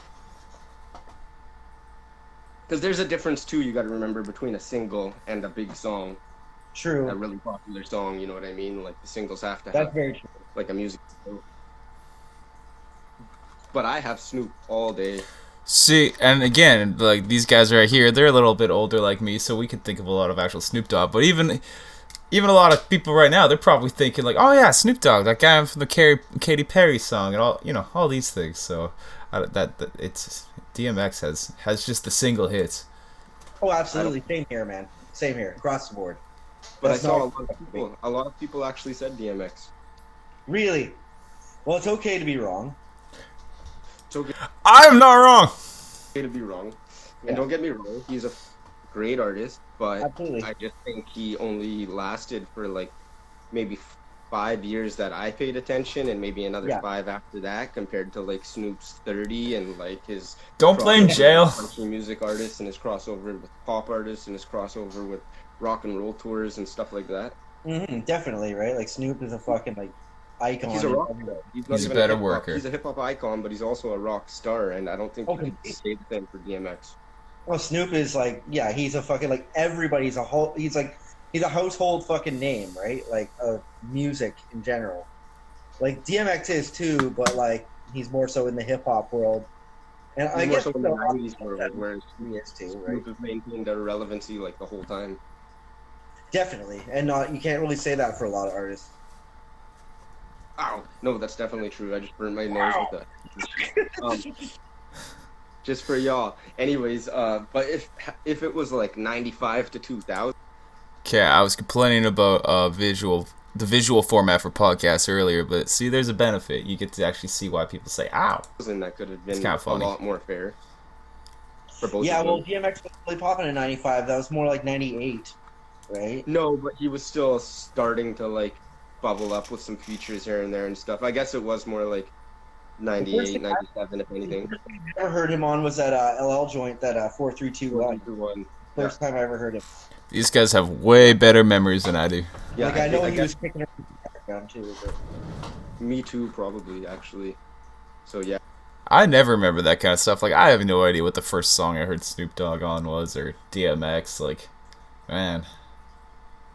because there's a difference too. You got to remember between a single and a big song, a True. really popular song. You know what I mean? Like the singles have to That's have very true. like a music. But I have Snoop all day. see. And again, like these guys right here, they're a little bit older like me, so we can think of a lot of actual Snoop Dogg, but even a lot of people right now, they're probably thinking like, oh yeah, Snoop Dogg, that guy from the Katy Perry song and all, all these things. So that it's DMX has just the single hits. Oh, absolutely. Same here, man. Same here, across the board. But That's I saw not- a lot of people actually said DMX. Really? Well, it's okay to be wrong. It's okay I'm not wrong. to be wrong. Yeah. And don't get me wrong, he's a great artist, but Absolutely. I just think he only lasted for like maybe 5 years that I paid attention, and maybe another Yeah. 5 after that, compared to like Snoop's 30 and like his Don't blame crossover jail. with country music artists and his crossover with pop artists and his crossover with rock and roll tours and stuff like that. Definitely, right? Like Snoop is a fucking like He's icon a in rock every star. way. He's not He's a even a better hip hop. worker. He's a hip hop icon, but he's also a rock star, and I don't think Oh, you could completely. say the same for DMX. Well, Snoop is like, yeah, he's a fucking like everybody's a whole. He's a household fucking name, right? Like music in general. Like DMX is too, but like he's more so in the hip hop world. And He's I more guess so in the '90s world, that whereas he is too, right? Snoop has maintained their relevancy like the whole time. Definitely, and not you can't really say that for a lot of artists. Ow! No, that's definitely true. I just burned my nose with that. Um, just for y'all. Anyways, but if it was like '95 to 2000, Okay, I was complaining about the visual format for podcasts earlier, but see, there's a benefit. You get to actually see why people say "ow." that could have It's been kind of a funny. lot more fair for both Yeah, of well, them. DMX was really popping in '95. That was more like '98, right? No, but he was still starting to like bubble up with some features here and there and stuff. I guess it was more like The first 98, thing 97, if I anything. ever heard him on was that LL joint, that 4321. 4-2-1. Yeah. First time I ever heard him. These guys have way better memories than I do. Yeah, Like I know I he guess was kicking around the background too, but me too, probably actually. So yeah, I never remember that kind of stuff. Like, I have no idea what the first song I heard Snoop Dogg on was, or DMX. Like, man,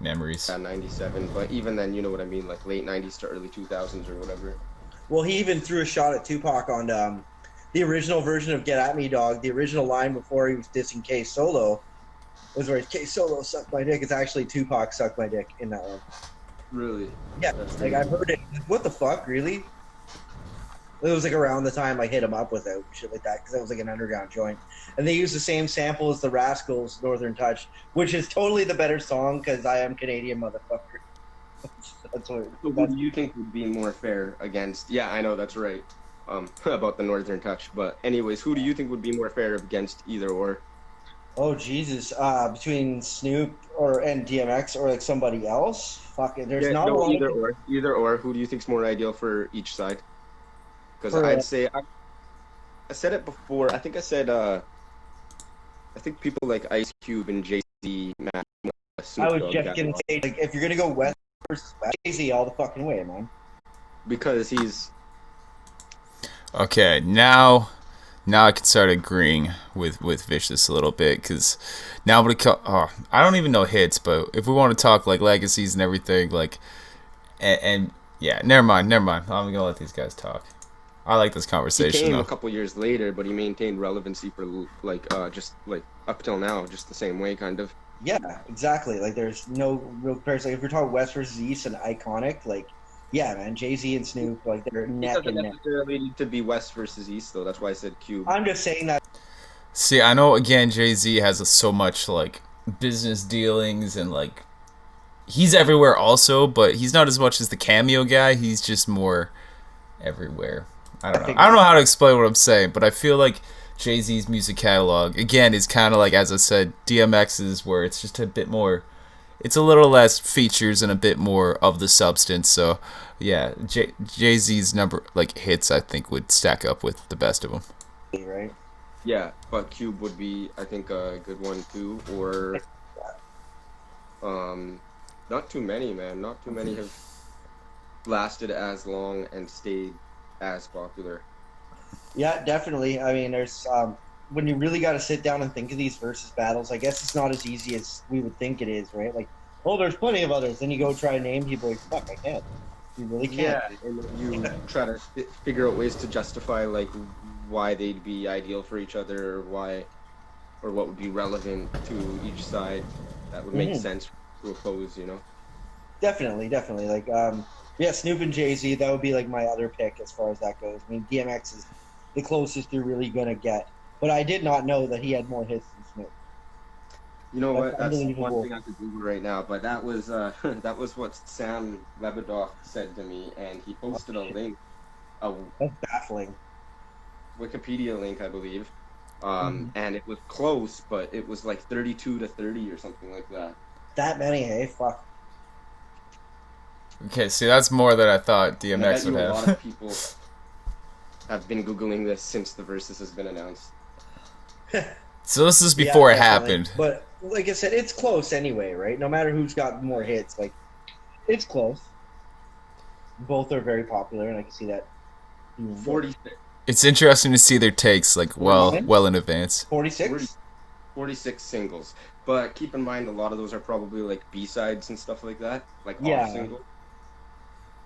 memories. 97. But even then, you know what I mean, like late '90s to early 2000s or whatever. well, he even threw a shot at Tupac on the original version of "Get at Me, Dog." The original line before he was dissing K Solo was where K Solo sucked my dick. It's actually Tupac sucked my dick in that one. Really? Yeah, That's like crazy. I've heard it. What the fuck, really? It was like around the time I hit him up with it, shit like that, because it was like an underground joint, and they used the same sample as the Rascals' "Northern Touch," which is totally the better song because I am Canadian, motherfucker. That's what. So who do you think would be more fair against? Yeah, I know that's right. About the Northern Touch, but anyways, who do you think would be more fair against either or? Oh Jesus! Between Snoop and DMX or like somebody else. Fuck it. There's Yeah, not a no, lot of either or. Who do you think's more ideal for each side? Because for. I'd say I said it before. I think I said I think people like Ice Cube and Jay Z match I Snoop was Dogg just gonna catalog say, like, if you're gonna go West versus West, Jay-Z all the fucking way, man. because he's Okay, now I can start agreeing with Vicious a little bit, because now when it I don't even know hits, but if we want to talk like legacies and everything, like, and yeah, never mind. I'm gonna let these guys talk. I like this he conversation came a though. couple years later, but he maintained relevancy for like just like up till now, just the same way, kind of. Yeah, exactly. Like, there's no real comparison. Like, if you're talking West versus East and iconic, like, yeah, man, Jay-Z and Snoop, like, they're It neck doesn't and neck. necessarily need to be West versus East, though. That's why I said Cube. I'm just saying that. See, I know again Jay-Z has so much like business dealings and like he's everywhere also, but he's not as much as the cameo guy. He's just more everywhere. I don't know. I don't know how to explain what I'm saying, but I feel like Jay-Z's music catalog again is kind of like, as I said, DMX's, where it's just a bit more. It's a little less features and a bit more of the substance. So, yeah, Jay-Z's number like hits I think would stack up with the best of them. Right? Yeah, but Cube would be, I think, a good one too. Or, not too many, man. Not too many have lasted as long and stayed as popular. Yeah, definitely. I mean, there's when you really got to sit down and think of these versus battles. I guess it's not as easy as we would think it is, right? Like, oh, there's plenty of others. Then you go try to name people, like, fuck, I can't. You really can't. Yeah, and then you try to figure out ways to justify like why they'd be ideal for each other, or why, or what would be relevant to each side that would make sense to oppose. You know. Definitely, definitely. Like, yeah, Snoop and Jay-Z, that would be like my other pick as far as that goes. I mean, DMX is the closest you're really gonna get. But I did not know that he had more hits than Snoop. You know That's what? That's one unbelievable. thing I could Google right now. But that was that was what Sam Lebedoff said to me, and he posted a link, a That's baffling. Wikipedia link, I believe. And it was close, but it was like 32 to 30 or something like that. That many, hey, fuck. Okay, see, that's more than I thought And I bet DMX you would a have. lot of people have been Googling this since the versus has been announced. So this is Yeah, before it definitely. happened. But like I said, it's close anyway, right? No matter who's got more hits, like it's close. Both are very popular, and I can see that. 46, It's interesting to see their takes, like, well in advance. 46? 46 singles. But keep in mind, a lot of those are probably like B-sides and stuff like that, like Yeah. off singles.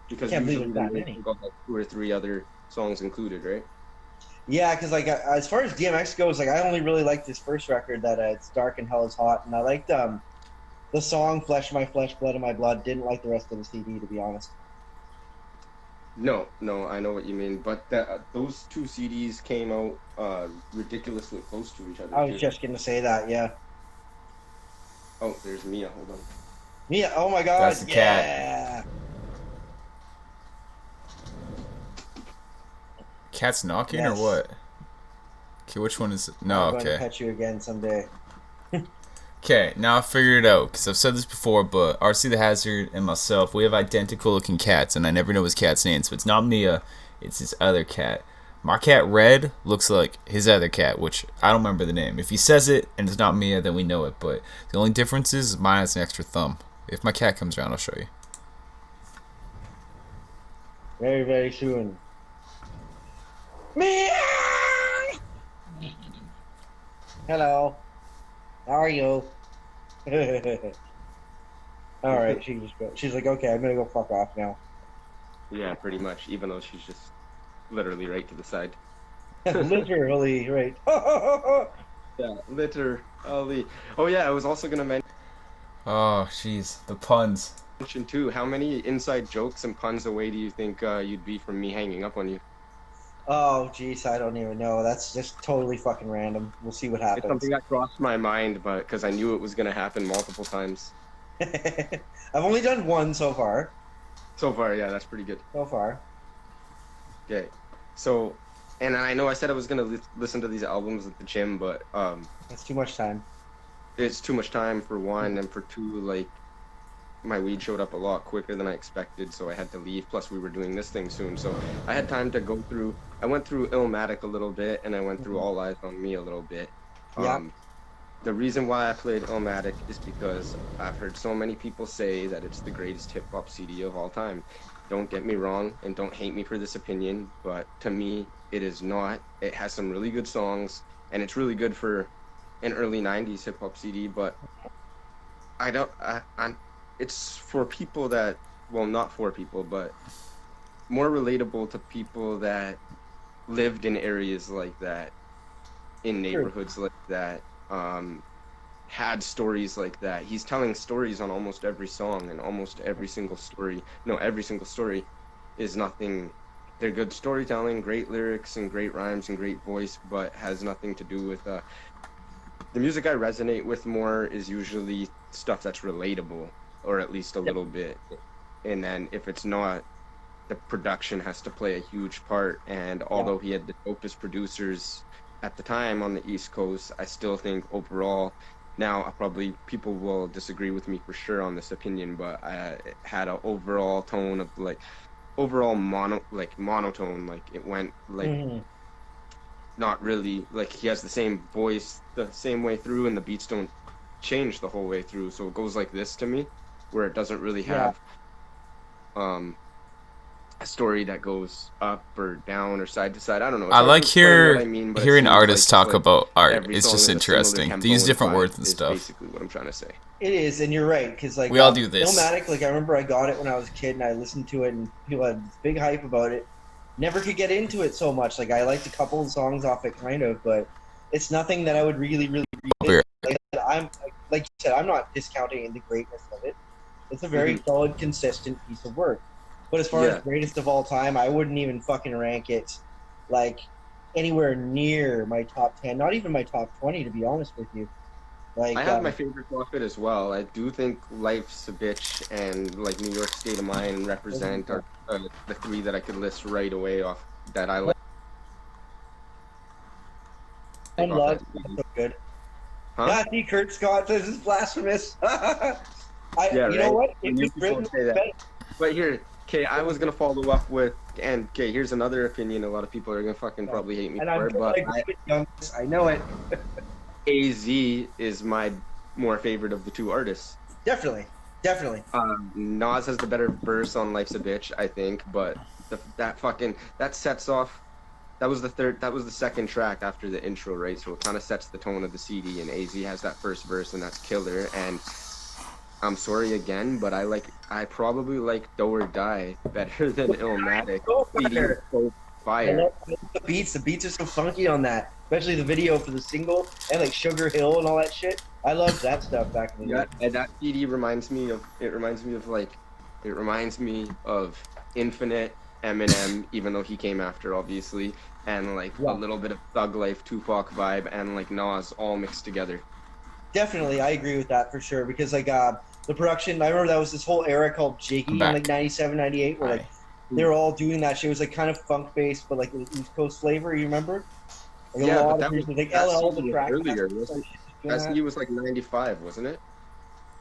Because Can't believe usually there's the that lyrics many. got like 2 or 3 other songs included, right? Yeah, because like as far as DMX goes, like I only really liked his first record that it's dark and hell is hot, and I liked the song "Flesh of My Flesh, Blood of My Blood." Didn't like the rest of the CD, to be honest. No, I know what you mean. But those 2 CDs came out ridiculously close to each other I was too. just gonna say that. Yeah. Oh, there's Mia. Hold on. Mia. Oh my God. That's the cat. Yeah. Cat's knocking Yes. or what? Okay, which one is it? No, I'm going to okay. pet you again someday. Okay, now I figured it out, because I've said this before, but RC the Hazard and myself, we have identical looking cats, and I never know his cat's name, so it's not Mia, it's his other cat. My cat Red looks like his other cat, which I don't remember the name. If he says it and it's not Mia, then we know it, but the only difference is mine has an extra thumb. If my cat comes around, I'll show you. Very, very soon. Mia. Hello. How are you? All right, she's like, okay, I'm gonna go fuck off now. Yeah, pretty much. Even though she's just literally right to the side. Literally, right? Yeah, literally. Oh yeah, I was also gonna Oh, jeez, the puns. mention too. How many inside jokes and puns away do you think you'd be from me hanging up on you? Oh, geez, I don't even know. That's just totally fucking random. We'll see what It's happens. something that crossed my mind, but because I knew it was gonna happen multiple times. I've only done one so far. So far, yeah, that's pretty good. So far. Okay, so, and I know I said I was gonna listen to these albums at the gym, but That's too much time. it's too much time for one, and for two, like, my weed showed up a lot quicker than I expected, so I had to leave. Plus, we were doing this thing soon, so I had time to go through. I went through Illmatic a little bit, and I went through All Eyes on Me a little bit. Yeah. The reason why I played Illmatic is because I've heard so many people say that it's the greatest hip hop CD of all time. Don't get me wrong, and don't hate me for this opinion, but to me, it is not. It has some really good songs, and it's really good for an early '90s hip hop CD. But it's for people that, well, not for people, but more relatable to people that lived in areas like that, in neighborhoods like that, had stories like that. He's telling stories on almost every song, and almost every single story, no, every single story is nothing. They're good storytelling, great lyrics, and great rhymes, and great voice, but has nothing to do with the music I resonate with more is usually stuff that's relatable, or at least a little bit. And then if it's not, the production has to play a huge part. And although he had the dopest producers at the time on the East Coast, I still think overall, now probably people will disagree with me for sure on this opinion, but it had an overall tone of like overall monotone, like it went like not really, like he has the same voice the same way through, and the beats don't change the whole way through, so it goes like this to me, where it doesn't really have a story that goes up or down or side to side. I don't know. It's I hard to like explain what I mean, but it hearing seems artists like talk just, about art. every It's song just is a similar interesting. tempo They use and different vibe words and is stuff. basically what I'm trying to say. It is, and you're right, because like We all do this. Illmatic, like I remember I got it when I was a kid, and I listened to it, and people had this big hype about it. Never could get into it so much. Like I liked a couple of songs off it, kind of, but it's nothing that I would really revisit. Like you said, I'm not discounting the greatness of it. It's a very solid, consistent piece of work. But as far as greatest of all time, I wouldn't even fucking rank it like anywhere near my top 10, not even my top 20, to be honest with you. Like I have my favorite off it as well. I do think Life's a Bitch and like New York State of Mind and Represent are the three that I could list right away off that I like. And Love, so good. Huh? Yeah, see, Kurt Scott says it's blasphemous. You know what? When you people say that. But here, okay, I was gonna follow up with, and okay, here's another opinion. A lot of people are gonna fucking probably hate me And for I'm it, but like, I know it. AZ is my more favorite of the two artists. Definitely, definitely. Nas has the better verse on "Life's a Bitch," I think, but that fucking that sets off. That was the third. That was the second track after the intro, right? So it kind of sets the tone of the CD. And AZ has that first verse, and that's killer. And I'm sorry again, but I probably like "Do or Die" better than "Illmatic." So CD is fire. so I fire. love the beats. The beats are so funky on that, especially the video for the single and like Sugar Hill and all that shit. I loved that stuff back in the Yeah, day. and that CD reminds me of. It reminds me of Infinite, Eminem, even though he came after, obviously, and like a Yeah. little bit of Thug Life, Tupac vibe, and like Nas all mixed together. Definitely, I agree with that for sure. Because like the production, I remember that was this whole era called I'm Jiggy in back. like 97, 98, where like Hi. they were all doing that shit. It was like kind of funk based, but like the East Coast flavor. You remember? Like a Yeah, but lot of people, like that LL, CD the was track earlier, master, wasn't it? doing That that. CD was like 95, wasn't it?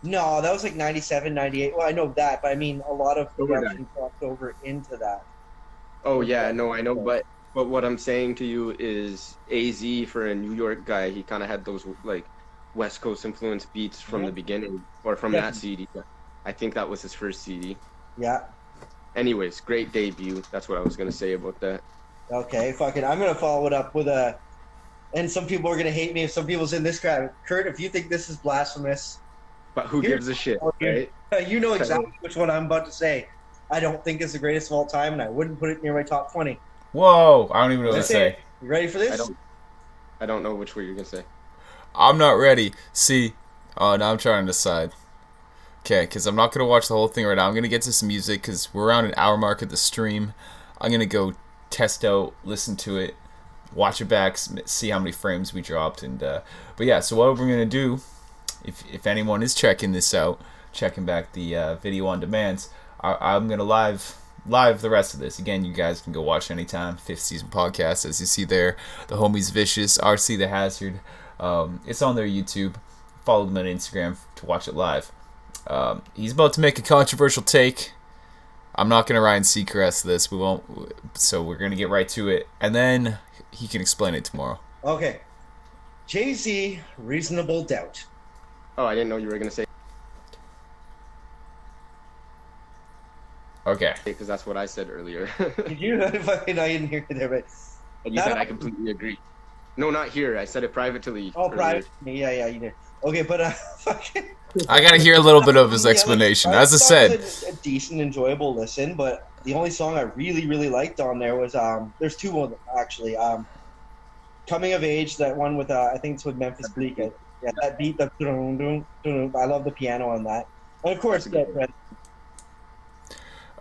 No, that was like 97, 98. Well, I know that, but I mean, a lot of Or did I? production crossed over into that. Oh yeah, no, I know, but what I'm saying to you is AZ for a New York guy, he kind of had those like West Coast influence beats from the beginning or from that Definitely. CD. I think that was his first CD. Yeah. Anyways, great debut. That's what I was gonna say about that. Okay, fuck it. I'm gonna follow it up with a. And some people are gonna hate me if some people's in this crowd. Kurt, if you think this is blasphemous, But who here's gives a shit, you, right? you know exactly which one I'm about to say. I don't think it's the greatest of all time, and I wouldn't put it near my top 20. Whoa! I don't even know what to Let's say say. it. You ready for I this? don't know which way you're gonna say. I'm not ready. See, now I'm trying to decide. Okay, because I'm not gonna watch the whole thing right now. I'm gonna get to some music because we're around an hour mark of the stream. I'm gonna go test out, listen to it, watch it back, see how many frames we dropped, and but yeah. So what we're gonna do, if anyone is checking this out, checking back the video on demands, I'm gonna live the rest of this. Again, you guys can go watch anytime. 5th season podcast, as you see there. The homies Vicious, RC the Hazard. It's on their YouTube. Follow them on Instagram to watch it live. He's about to make a controversial take. I'm not gonna Ryan Seacrest this. We won't. So we're gonna get right to it, and then he can explain it tomorrow. Okay. Jay-Z, Reasonable Doubt. Oh, I didn't know you were gonna say Okay. because that's what I said earlier. Did you? Fucking, I didn't hear you there, but And you said I completely agree. No, not here. I said it privately. oh, earlier. private. Yeah, you did. Okay, but fucking. I gotta hear a little bit of his explanation. As I thought it said, was a decent, enjoyable listen, but the only song I really, really liked on there was there's two of them actually. Coming of Age, that one with I think it's with Memphis Bleak. Yeah, that beat, the dun, dun, dun, I love the piano on that, and of course, That's a good one.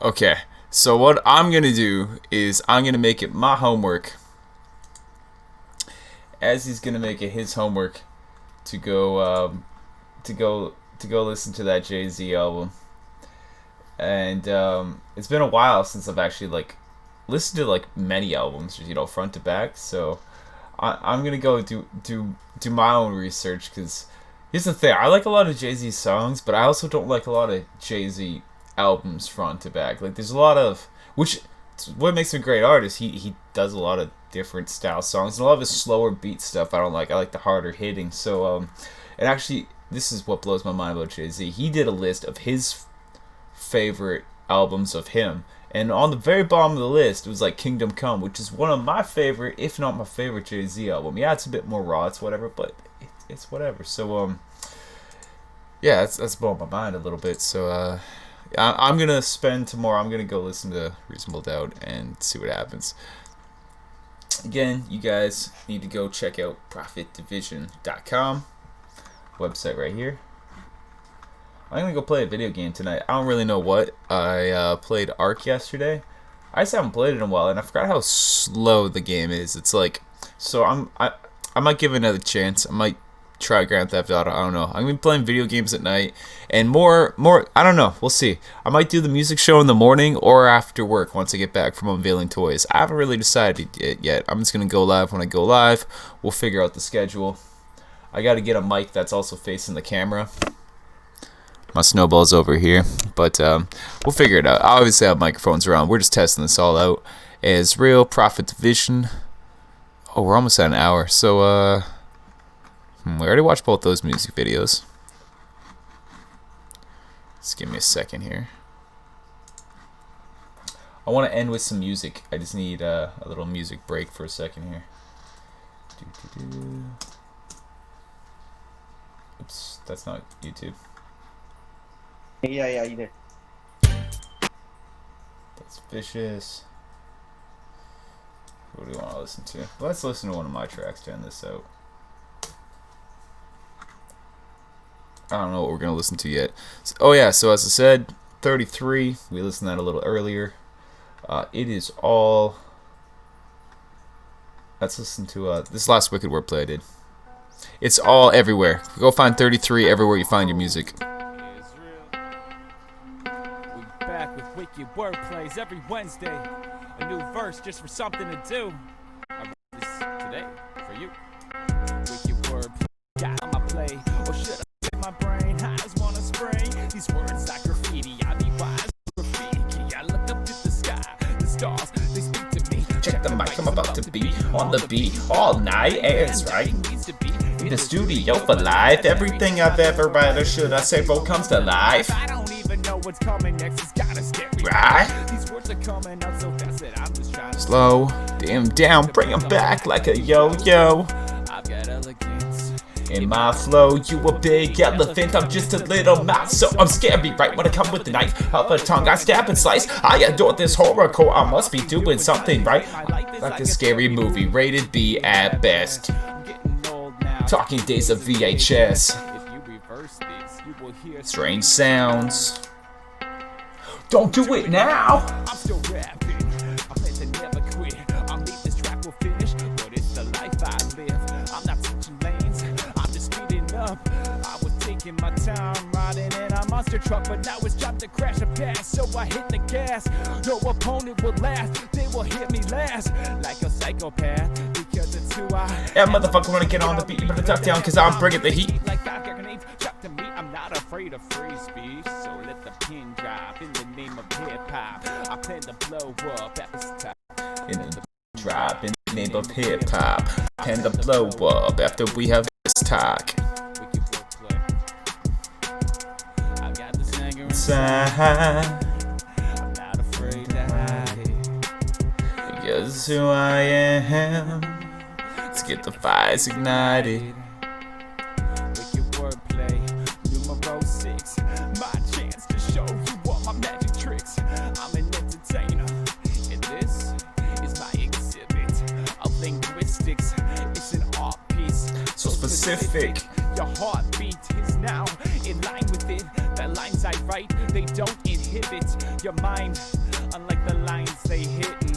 okay. So what I'm gonna do is I'm gonna make it my homework, as he's gonna make it his homework, to go listen to that Jay-Z album. And it's been a while since I've actually like listened to like many albums, front to back. So I'm gonna go do my own research, because here's the thing: I like a lot of Jay-Z songs, but I also don't like a lot of Jay-Z albums front to back. Like there's a lot of, which what makes him a great artist. He does a lot of different style songs, and a lot of his slower beat stuff I don't like. I like the harder hitting. So and actually, this is what blows my mind about Jay-Z. He did a list of his favorite albums of him, and on the very bottom of the list it was like Kingdom Come, which is one of my favorite, if not my favorite, Jay-Z album. Yeah, it's a bit more raw, it's whatever, but it's whatever. So yeah, that's blowing my mind a little bit. So I'm gonna spend tomorrow, I'm gonna go listen to Reasonable Doubt and see what happens. Again, you guys need to go check out profitdivision.com website right here. I'm gonna go play a video game tonight. I don't really know what. I played Ark yesterday. I just haven't played it in a while, and I forgot how slow the game is. It's like, so I might give it another chance. I might try Grand Theft Auto. I don't know. I'm gonna be playing video games at night, and more. I don't know. We'll see. I might do the music show in the morning or after work once I get back from unveiling toys. I haven't really decided it yet. I'm just gonna go live when I go live. We'll figure out the schedule. I got to get a mic that's also facing the camera. My snowball's over here, but we'll figure it out. I obviously have microphones around. We're just testing this all out. As real Prophet Division. Oh, we're almost at an hour. So, we already watched both those music videos. Just give me a second here. I want to end with some music. I just need a little music break for a second here. Oops, that's not YouTube. Yeah, you did. That's vicious. What do you want to listen to? Let's listen to one of my tracks to end this out. I don't know what we're going to listen to yet. Oh yeah, so as I said, 33. We listened to that a little earlier. It is all... Let's listen to this last Wicked Wordplay I did. It's all everywhere. Go find 33 everywhere you find your music. We back with wicked wordplays every Wednesday. A new verse just for something to do. I wrote this today for you. Wicked wordplay got on my play. Or should I in my brain? I just wanna spray these words like graffiti. I be wise graffiti. I look up to the sky, the stars, they speak to me. Check the mic, I'm about to be on the beat all night. It's right. In the studio for life. Everything I've ever read, or should I say, both comes to life. I don't even know what's coming next. It's kinda scary. Right? These words are coming out so fast that I'm just trying to Slow them down, bring them back like a yo-yo. I've got elegance. In my flow, you a big elephant, I'm just a little mouse, so I'm scary, right? When I come with the knife, of a tongue I stab and slice. I adore this horrorcore, I must be doing something right. Like a scary movie, rated B at best. Talking days of VHS. Strange sounds. Don't do it now! I'm still rapping. I plan to never quit. I made this track will finish, but it's the life I live. I'm not switching lanes, I'm just speeding up. I was taking my time riding in a monster truck, but now it's time to crash and pass. So I hit the gas. No opponent will last. They will hit me last like a psychopath. Because it's who I am. Yeah, motherfucker, wanna get on the beat, you better duck down, cause I'm bringing the heat. Like 5 grenades chucked to me. I'm not afraid of free speech, so let the pin drop in the name of hip hop. I plan to blow up at this time. In the drop in the name of hip hop. And the blow up after we have this talk. Wicked wordplay. I got this anger Inside, I'm not afraid to hide it. because who I am. Let's get the fires ignited. Wicked wordplay, numero 6. My chance to show you all my magic tricks. I'm an entertainer, and this is my exhibit of linguistics. It's an art piece, So specific. Your heartbeat is now in line with it. The lines I write, they don't inhibit your mind, unlike the lines they hitting.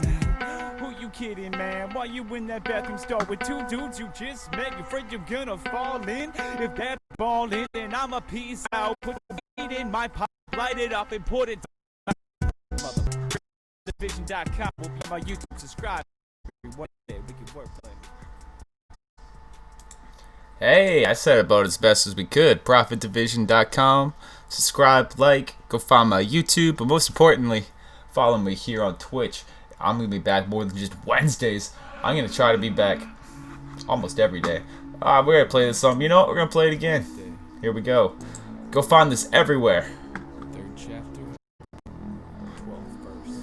Who you kidding, man? Why you in that bathroom stall with 2 dudes you just met? You afraid you're gonna fall in? If that ball in, then I'm a piece out. Put the beat in my pop, light it up and put it down. Mother. Division.com will be my YouTube. Subscribe. One day, wicked wordplay. Hey, I said about as best as we could. ProfitDivision.com. Subscribe, like, go find my YouTube, but most importantly, follow me here on Twitch. I'm going to be back more than just Wednesdays. I'm going to try to be back almost every day. We're going to play this song. You know what? We're going to play it again. Here we go. Go find this everywhere. 3rd chapter, 12th verse.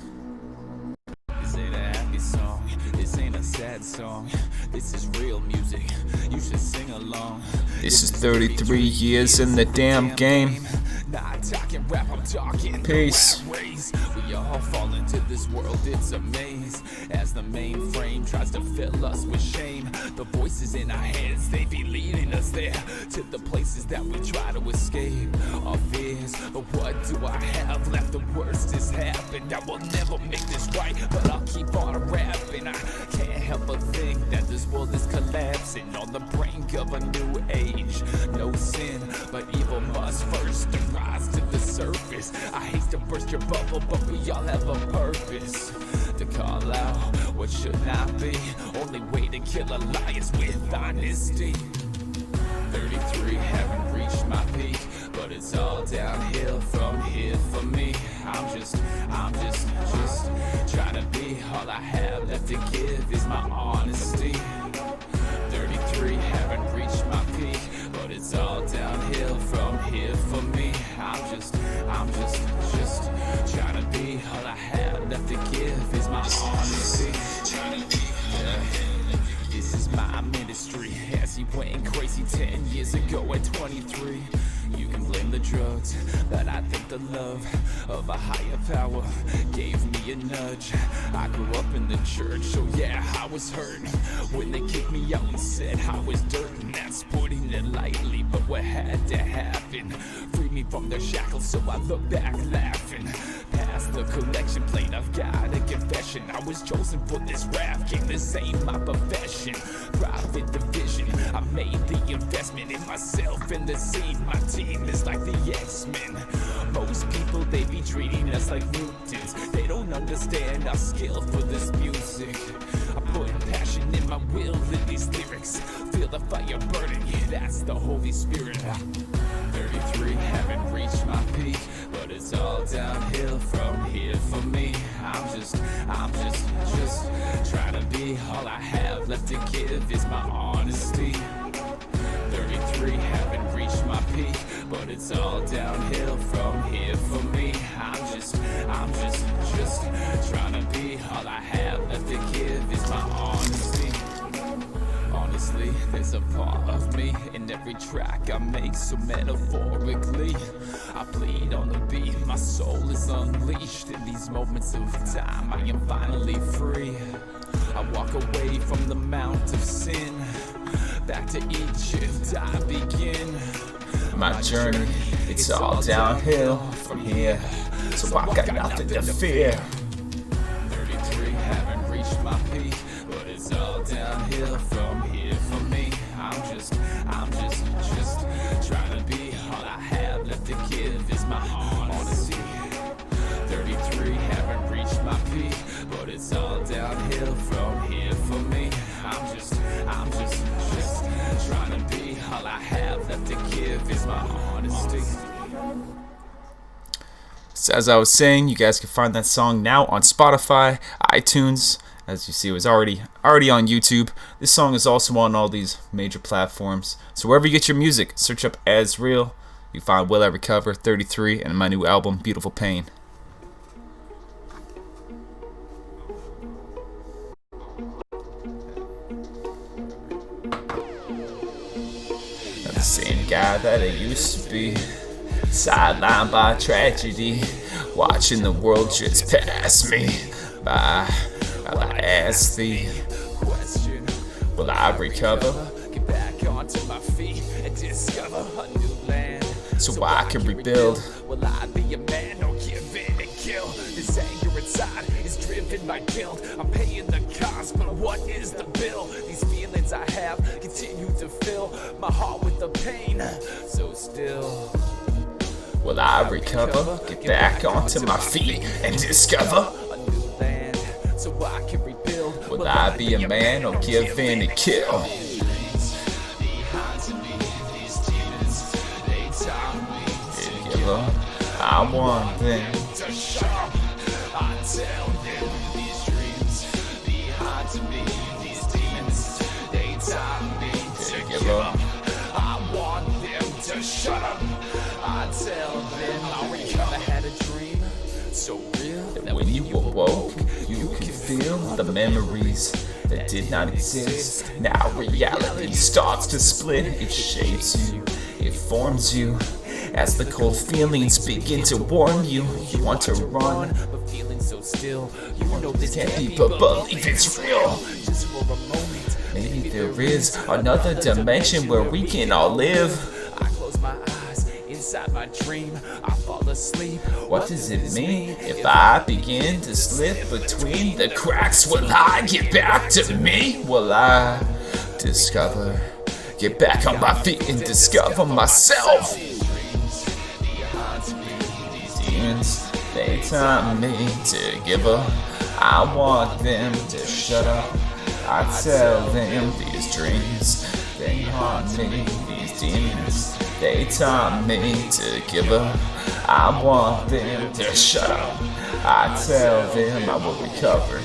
This ain't a happy song, this ain't a sad song. This is real music, you should sing along. This is 33 years in the damn game. Not talking rap, I'm talking Peace. ways. We all fall into this world, it's a maze. As the mainframe tries to fill us with shame, the voices in our heads, they be leading us there, to the places that we try to escape our fears. But what do I have left? The worst has happened. I will never make this right, but I'll keep on rapping. I can't help but think that this world is collapsing on the brink of a new age. No sin, but evil must first rise to the surface. I hate to burst your bubble, but we all have a purpose to call out what should not be. Only way to kill a lie is with honesty. 33, haven't reached my peak, but it's all all downhill from here for me. I'm just trying to be. All I have left to give is my honesty. 33, haven't reached my peak, but it's all downhill from here for me. I'm just trying to be. All I have left to give is my honesty. This is my ministry. As he went crazy 10 years ago at 23. You can blame the drugs, but I think the love of a higher power gave me a nudge. I grew up in the church, so yeah, I was hurt when they kicked me out and said I was dirt. And that's putting it lightly, but what had to happen freed me from their shackles, so I look back laughing. Past the collection plate, I've got a confession. I was chosen for this rap game, this ain't my profession. Private division, I made the investment in myself and the scene. My team is like the X-Men. Most people, they be treating us like mutants. They don't understand our skill for this music. I put passion in my will in these lyrics. Feel the fire burning, yeah, that's the Holy Spirit. 33, haven't reached my peak, but it's all downhill from here for me. I'm just trying to be. All I have left to give is my honesty. 33, haven't reached my peak, but it's all downhill from here for me. I'm just trying to be. All I have left to give is my honesty. Honestly, there's a part of me in every track I make, so metaphorically I bleed on the beat. My soul is unleashed in these moments of time. I am finally free. I walk away from the mount of sin. Back to Egypt I begin My journey, it's all downhill from here, so I got nothing to fear. 33, haven't reached my peak, but it's all downhill from here for me. I'm just trying to be. All I have left to give is my honesty. 33, haven't reached my peak, but it's all downhill from here for me. I'm just trying to be. All I have left to give is my honesty. So as I was saying, you guys can find that song now on Spotify, iTunes. As you see, it was already on YouTube. This song is also on all these major platforms. So wherever you get your music, search up As Real. You find Will I Recover, 33, and my new album, Beautiful Pain. Not the same guy that I used to be. Sidelined by tragedy, watching the world just pass me by. While I ask the question, will I recover? Get back onto my feet and discover a new land, so I can rebuild. Will I be a man or give in and kill? This anger inside is driven by guilt. I'm paying the cost, but what is the bill? These feelings I have continue to fill my heart with the pain. So still, will I recover? Get back onto my feet and discover a new land, so I can rebuild. Will I be a man or give in and kill? I want them to shut up. I tell them these dreams behind me, these demons, they tell me to give up. I want them to shut up. I tell them I'll recover. Had a dream so real that when you awoke, you could feel the memories that did not exist. Now reality starts to split. It shapes you, it forms you. As the cold feelings begin to warm you, you want to run, but feeling so still. You know this can't be, but believe it's real. Just for a moment, maybe there is another dimension where we can all live. I close my eyes, inside my dream, I fall asleep. What does it mean if I begin to slip between the cracks? Will I get back to me? Will I discover, get back on my feet and discover myself? Demons, they tell me to give up. I want them to shut up. I tell them these dreams, they haunt me. These demons, They taught me to give up. I want them to shut up. I tell them I will recover.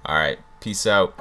Alright, peace out.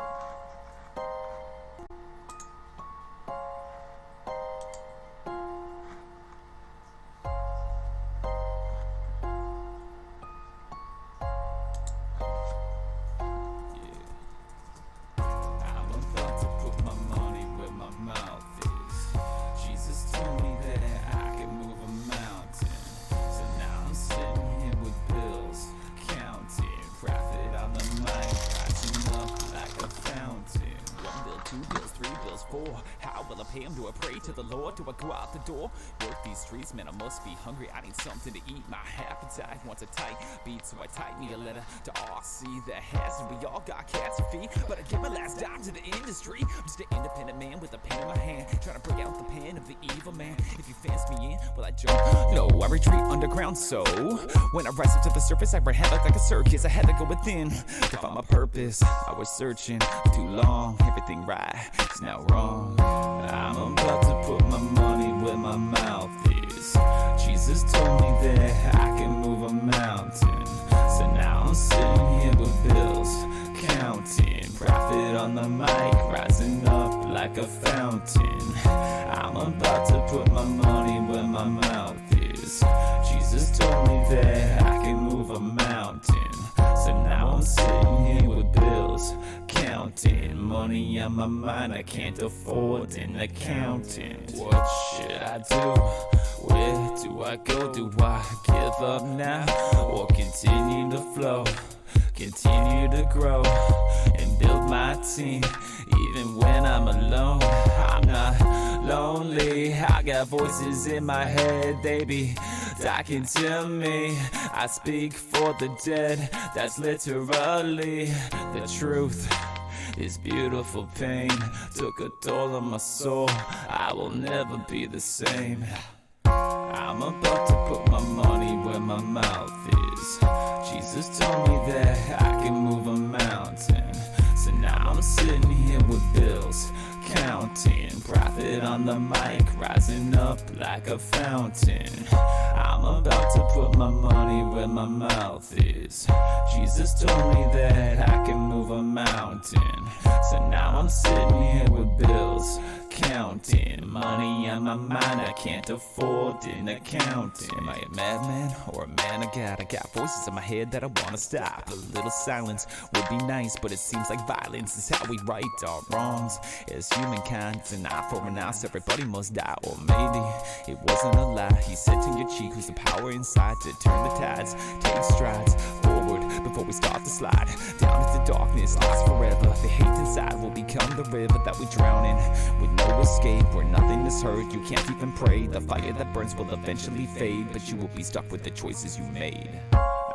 How will I pay him? Do I pray to the Lord? Do I go out the door? Work these streets, man, I must be hungry. I need something to eat. My appetite wants a tight beat, so I type me a letter to RC the hazard. We all got cats to feed, but I give my last dime to the industry. I'm just an independent man with a pen in my hand, trying to break out the pen of the evil man. If you fence me in, will I jump? No, I retreat underground. So when I rise up to the surface, I run havoc like a circus. I had to go within to find my purpose. I was searching for too long. Everything right is now wrong. I'm about to put my money where my mouth is. Jesus told me that I can move a mountain. So now I'm sitting here with bills, counting. Profit on the mic, rising up like a fountain. I'm about to put my money where my mouth is. Jesus told me that I can move a mountain. So now I'm sitting here with bills, counting. Money on my mind, I can't afford an accountant. What should I do? Where do I go? Do I give up now? Or continue to flow? Continue to grow and build my team. Even when I'm alone, I'm not lonely. I got voices in my head, they be talking to me. I speak for the dead, that's literally the truth. This beautiful pain took a toll on my soul. I will never be the same. I'm about to put my money where my mouth is. Jesus told me that I can move a mountain. So now I'm sitting here with bills, counting. Profit on the mic, rising up like a fountain. I'm about to put my money where my mouth is. Jesus told me that I can move a mountain. So now I'm sitting here with bills, counting. Money on my mind, I can't afford an accountant. Am I a madman or a man of God? I got voices in my head that I wanna stop. A little silence would be nice, but it seems like violence is how we right our wrongs. As humankind, it's an eye for an eye, so everybody must die. Or maybe it wasn't a lie. He said to your cheek, who's the power inside to turn the tides, take strides forward before we start to slide down into darkness, lost forever. The hate inside will become the river that we drown in, with no escape where nothing is heard. You can't even pray. The fire that burns will eventually fade, but you will be stuck with the choices you made.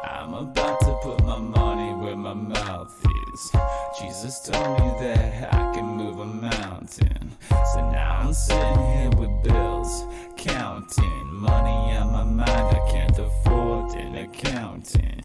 I'm about to put my money where my mouth is. Jesus told me that I can move a mountain. So now I'm sitting here with bills, counting. Money on my mind, I can't afford an accountant.